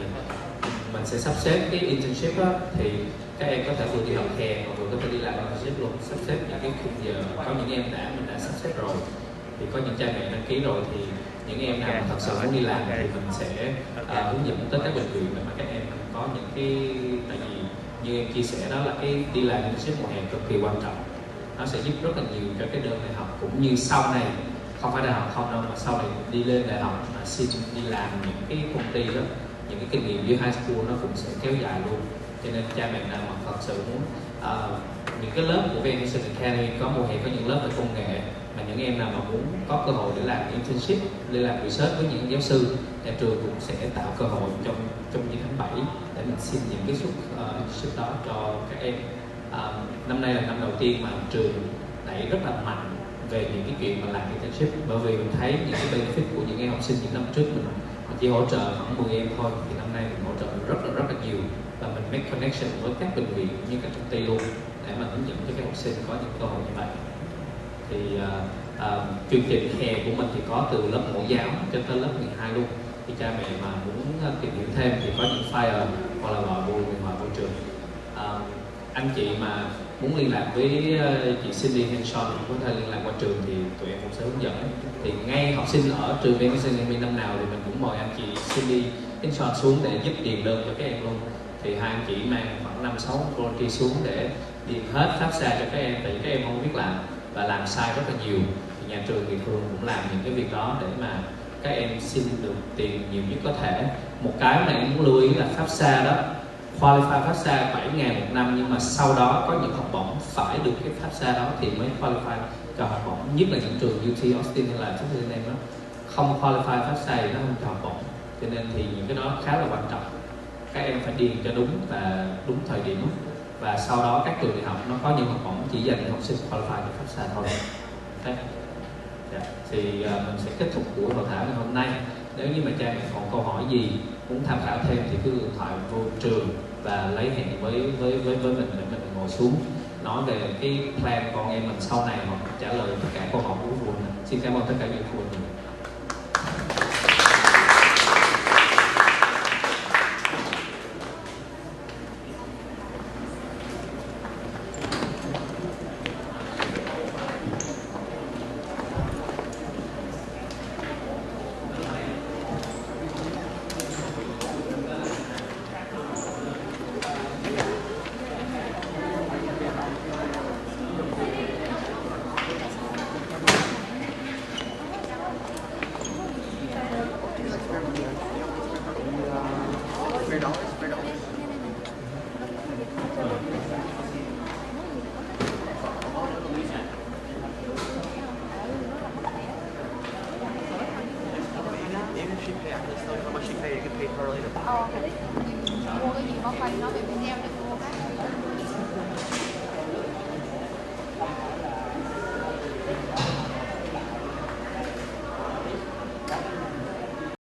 mình sẽ sắp xếp cái internship đó, thì các em có thể vừa đi học hè mà vừa có thể đi làm internship luôn, sắp xếp những cái khung giờ. Có những em mình đã sắp xếp rồi, thì có những cha mẹ đăng ký rồi, thì những em nào mà thật sự muốn đi làm thì mình sẽ hướng dẫn tới các bệnh viện để mà các em có những cái, tại vì như em chia sẻ đó là cái đi làm internship mùa hè cực kỳ quan trọng, nó sẽ giúp rất là nhiều cho cái đơn đại học cũng như sau này, không phải đại học không đâu mà sau này đi lên đại học mà xin đi làm những cái công ty đó, những cái kinh nghiệm dưới high school nó cũng sẽ kéo dài luôn. Cho nên cha mẹ nào mà thật sự muốn những cái lớp của VN Academy có mùa hè có những lớp về công nghệ, mà những em nào mà muốn có cơ hội để làm internship, để làm research với những giáo sư, nhà trường cũng sẽ tạo cơ hội trong những tháng 7 để mình xin những cái suất internship đó cho các em. Năm nay là năm đầu tiên mà trường đẩy rất là mạnh về những cái chuyện mà làm internship, bởi vì mình thấy những cái benefit của những em học sinh những năm trước mình chỉ hỗ trợ khoảng 10 em thôi, thì năm nay mình hỗ trợ rất là nhiều, và mình make connection với các bệnh viện như các công ty luôn để mà hướng dẫn cho các học sinh có những cơ hội như vậy. Thì chương trình hè của mình thì có từ lớp mẫu giáo cho tới lớp 12 luôn. Thì cha mẹ mà muốn tìm hiểu thêm thì có những flyer hoặc là vào buổi ngoài môi trường. Anh chị mà muốn liên lạc với chị Cindy hay Sean có thể liên lạc qua trường thì tụi em cũng sẽ hướng dẫn. Thì ngay học sinh ở trường VN năm nào thì mình cũng mời anh chị Cindy hay Sean xuống để giúp điền đơn cho các em luôn. Thì hai anh chị mang khoảng 5-6 volunteer xuống để điền hết pháp xa cho các em, tại vì các em không biết làm và làm sai rất là nhiều. Thì nhà trường thì thường cũng làm những cái việc đó để mà các em xin được tiền nhiều nhất có thể. Một cái mà em muốn lưu ý là pháp xa đó, qualify pháp xa 7.000 một năm, nhưng mà sau đó có những học bổng phải được cái pháp xa đó thì mới qualify cho học bổng. Nhất là những trường UT Austin hay là Texas A&M đó, không qualify pháp xa thì nó không cho học bổng. Cho nên thì những cái đó khá là quan trọng. Các em phải điền cho đúng và đúng thời điểm, và sau đó các trường đại học nó có những học bổng chỉ dành cho học sinh qualify cho pháp xa thôi. Okay. Thì mình sẽ kết thúc buổi hội thảo ngày hôm nay. Nếu như mà cha mẹ còn câu hỏi gì muốn tham khảo thêm thì cứ điện thoại vô trường và lấy hẹn với mình để mình ngồi xuống nói về cái plan con em mình sau này, hoặc trả lời tất cả câu hỏi của phụ huynh. Xin cảm ơn tất cả những phụ huynh. Mua cái gì có khoanh nó về Việt Nam